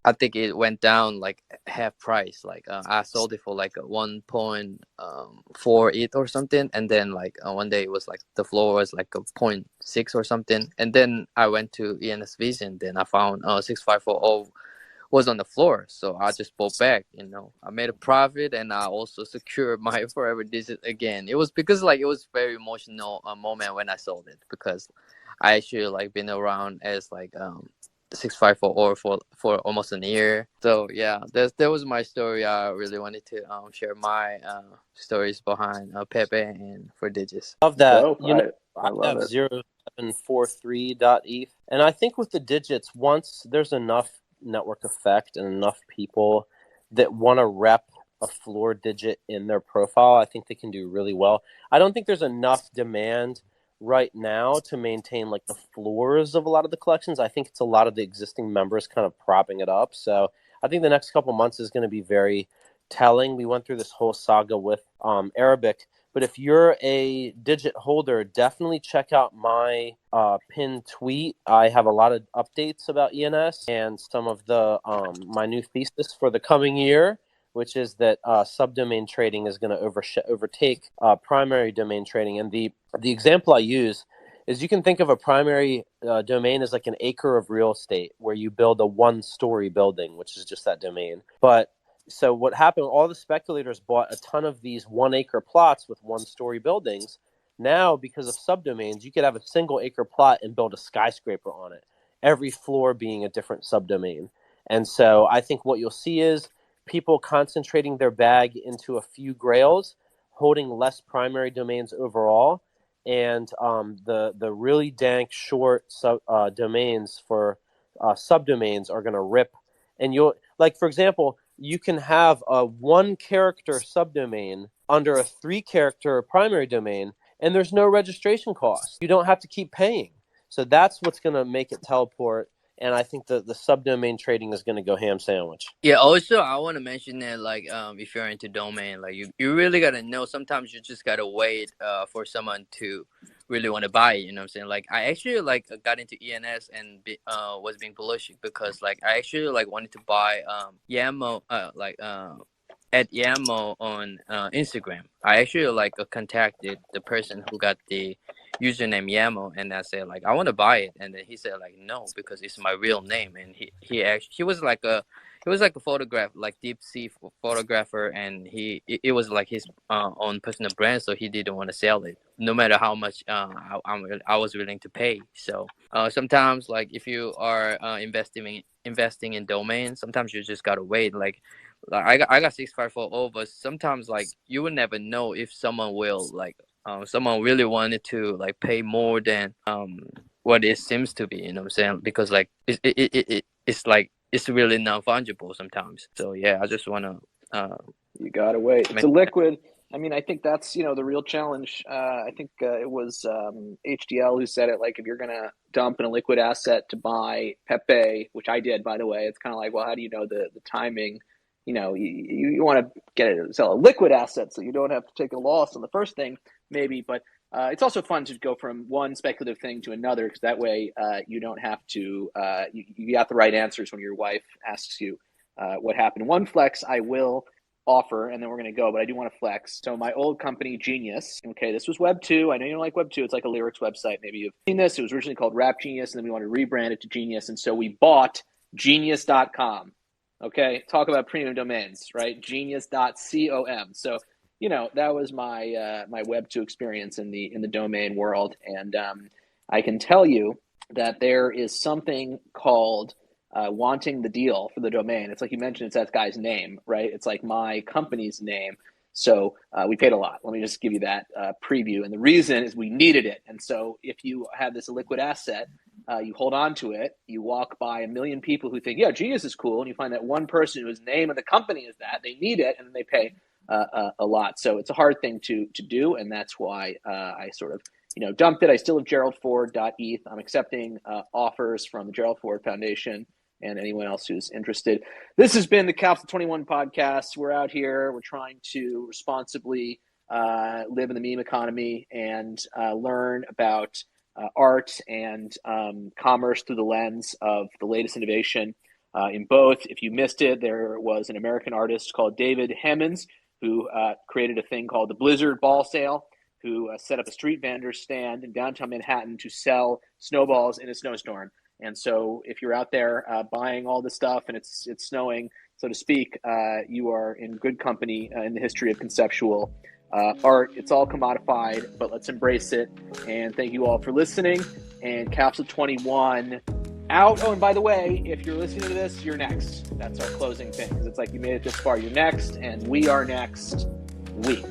Speaker 9: I think it went down like half price. Like I sold it for like 1.48 or something, and then like one day it was like the floor was like a 0.6 or something, and then I went to ENS Vision. Then I found 6540 was on the floor, so I just bought back. I made a profit, and I also secured my forever digit again. It was because like it was very emotional moment when I sold it, because I actually like been around as like 654 for almost a year. So yeah, that was my story. I really wanted to share my stories behind PEPE and 4 digits.
Speaker 3: Love that.
Speaker 2: Dope. I love
Speaker 3: have
Speaker 2: it.
Speaker 3: 0743.eth, and I think with the digits, once there's enough network effect and enough people that want to rep a floor digit in their profile, I think they can do really well. I don't think there's enough demand right now to maintain like the floors of a lot of the collections. I think it's a lot of the existing members kind of propping it up. So I think the next couple months is going to be very telling. We went through this whole saga with Arabic But if you're a digit holder, definitely check out my pinned tweet. I have a lot of updates about ENS and some of the my new thesis for the coming year, which is that subdomain trading is going to overtake primary domain trading. And the example I use is you can think of a primary domain as like an acre of real estate where you build a one-story building, which is just that domain. But so what happened, all the speculators bought a ton of these 1 acre plots with one-story buildings. Now, because of subdomains, you could have a single acre plot and build a skyscraper on it, every floor being a different subdomain. And so I think what you'll see is people concentrating their bag into a few grails, holding less primary domains overall, and the really dank short domains for subdomains are going to rip. And you'll, like, for example, you can have a 1-character subdomain under a 3-character primary domain, and there's no registration cost. You don't have to keep paying. So that's what's going to make it teleport. And I think the subdomain trading is going to go ham sandwich.
Speaker 9: Yeah. Also, I want to mention that, like, if you're into domain, like, you really gotta know. Sometimes you just gotta wait for someone to really want to buy it. You know what I'm saying? Like, I actually got into ENS and was being bullish because like I actually wanted to buy Yamo at Yamo on Instagram. I actually contacted the person who got the username Yamo, and I said I want to buy it, and then he said no, because it's my real name. And he was like a photograph, deep sea photographer, and it was like his own personal brand, so he didn't want to sell it no matter how much I was willing to pay. So sometimes if you are investing in domains, sometimes you just gotta wait. I got 654 but sometimes you will never know if someone will someone really wanted to pay more than what it seems to be, you know what I'm saying? Because it's really non-fungible sometimes. So yeah, I just want to
Speaker 2: you gotta wait. It's a liquid. I mean, I think that's the real challenge. I think it was HDL who said it. If you're gonna dump in a liquid asset to buy PEPE, which I did, by the way, it's kind of well, how do you know the timing? You want to sell a liquid asset so you don't have to take a loss on the first thing, maybe. But it's also fun to go from one speculative thing to another, because that way you don't have to. You got the right answers when your wife asks you what happened. One flex I will offer, and then we're going to go, but I do want to flex. So my old company, Genius, okay, this was Web 2. I know you don't like Web 2. It's like a lyrics website. Maybe you've seen this. It was originally called Rap Genius, and then we wanted to rebrand it to Genius. And so we bought Genius.com. Okay, talk about premium domains, right? Genius.com. So, that was my my Web 2 experience in the domain world. And I can tell you that there is something called wanting the deal for the domain. It's like you mentioned, it's that guy's name, right? It's like my company's name. So we paid a lot. Let me just give you that preview. And the reason is we needed it. And so if you have this liquid asset, you hold on to it, you walk by a million people who think, yeah, Genius is cool. And you find that one person whose name of the company is that, they need it, and then they pay a lot. So it's a hard thing to do. And that's why I sort of, dumped it. I still have GeraldFord.eth. I'm accepting offers from the Gerald Ford Foundation and anyone else who's interested. This has been the Capsule 21 podcast. We're out here. We're trying to responsibly live in the meme economy and learn about art and commerce through the lens of the latest innovation in both. If you missed it, there was an American artist called David Hemmons who created a thing called the Blizzard Ball Sale, who set up a street vendor stand in downtown Manhattan to sell snowballs in a snowstorm. And so if you're out there buying all this stuff and it's snowing, so to speak, you are in good company in the history of conceptual art. It's all commodified, but let's embrace it. And thank you all for listening. And Capsule 21 out. Oh, and by the way, if you're listening to this, you're next. That's our closing thing. Because it's like you made it this far, you're next, and we are next week.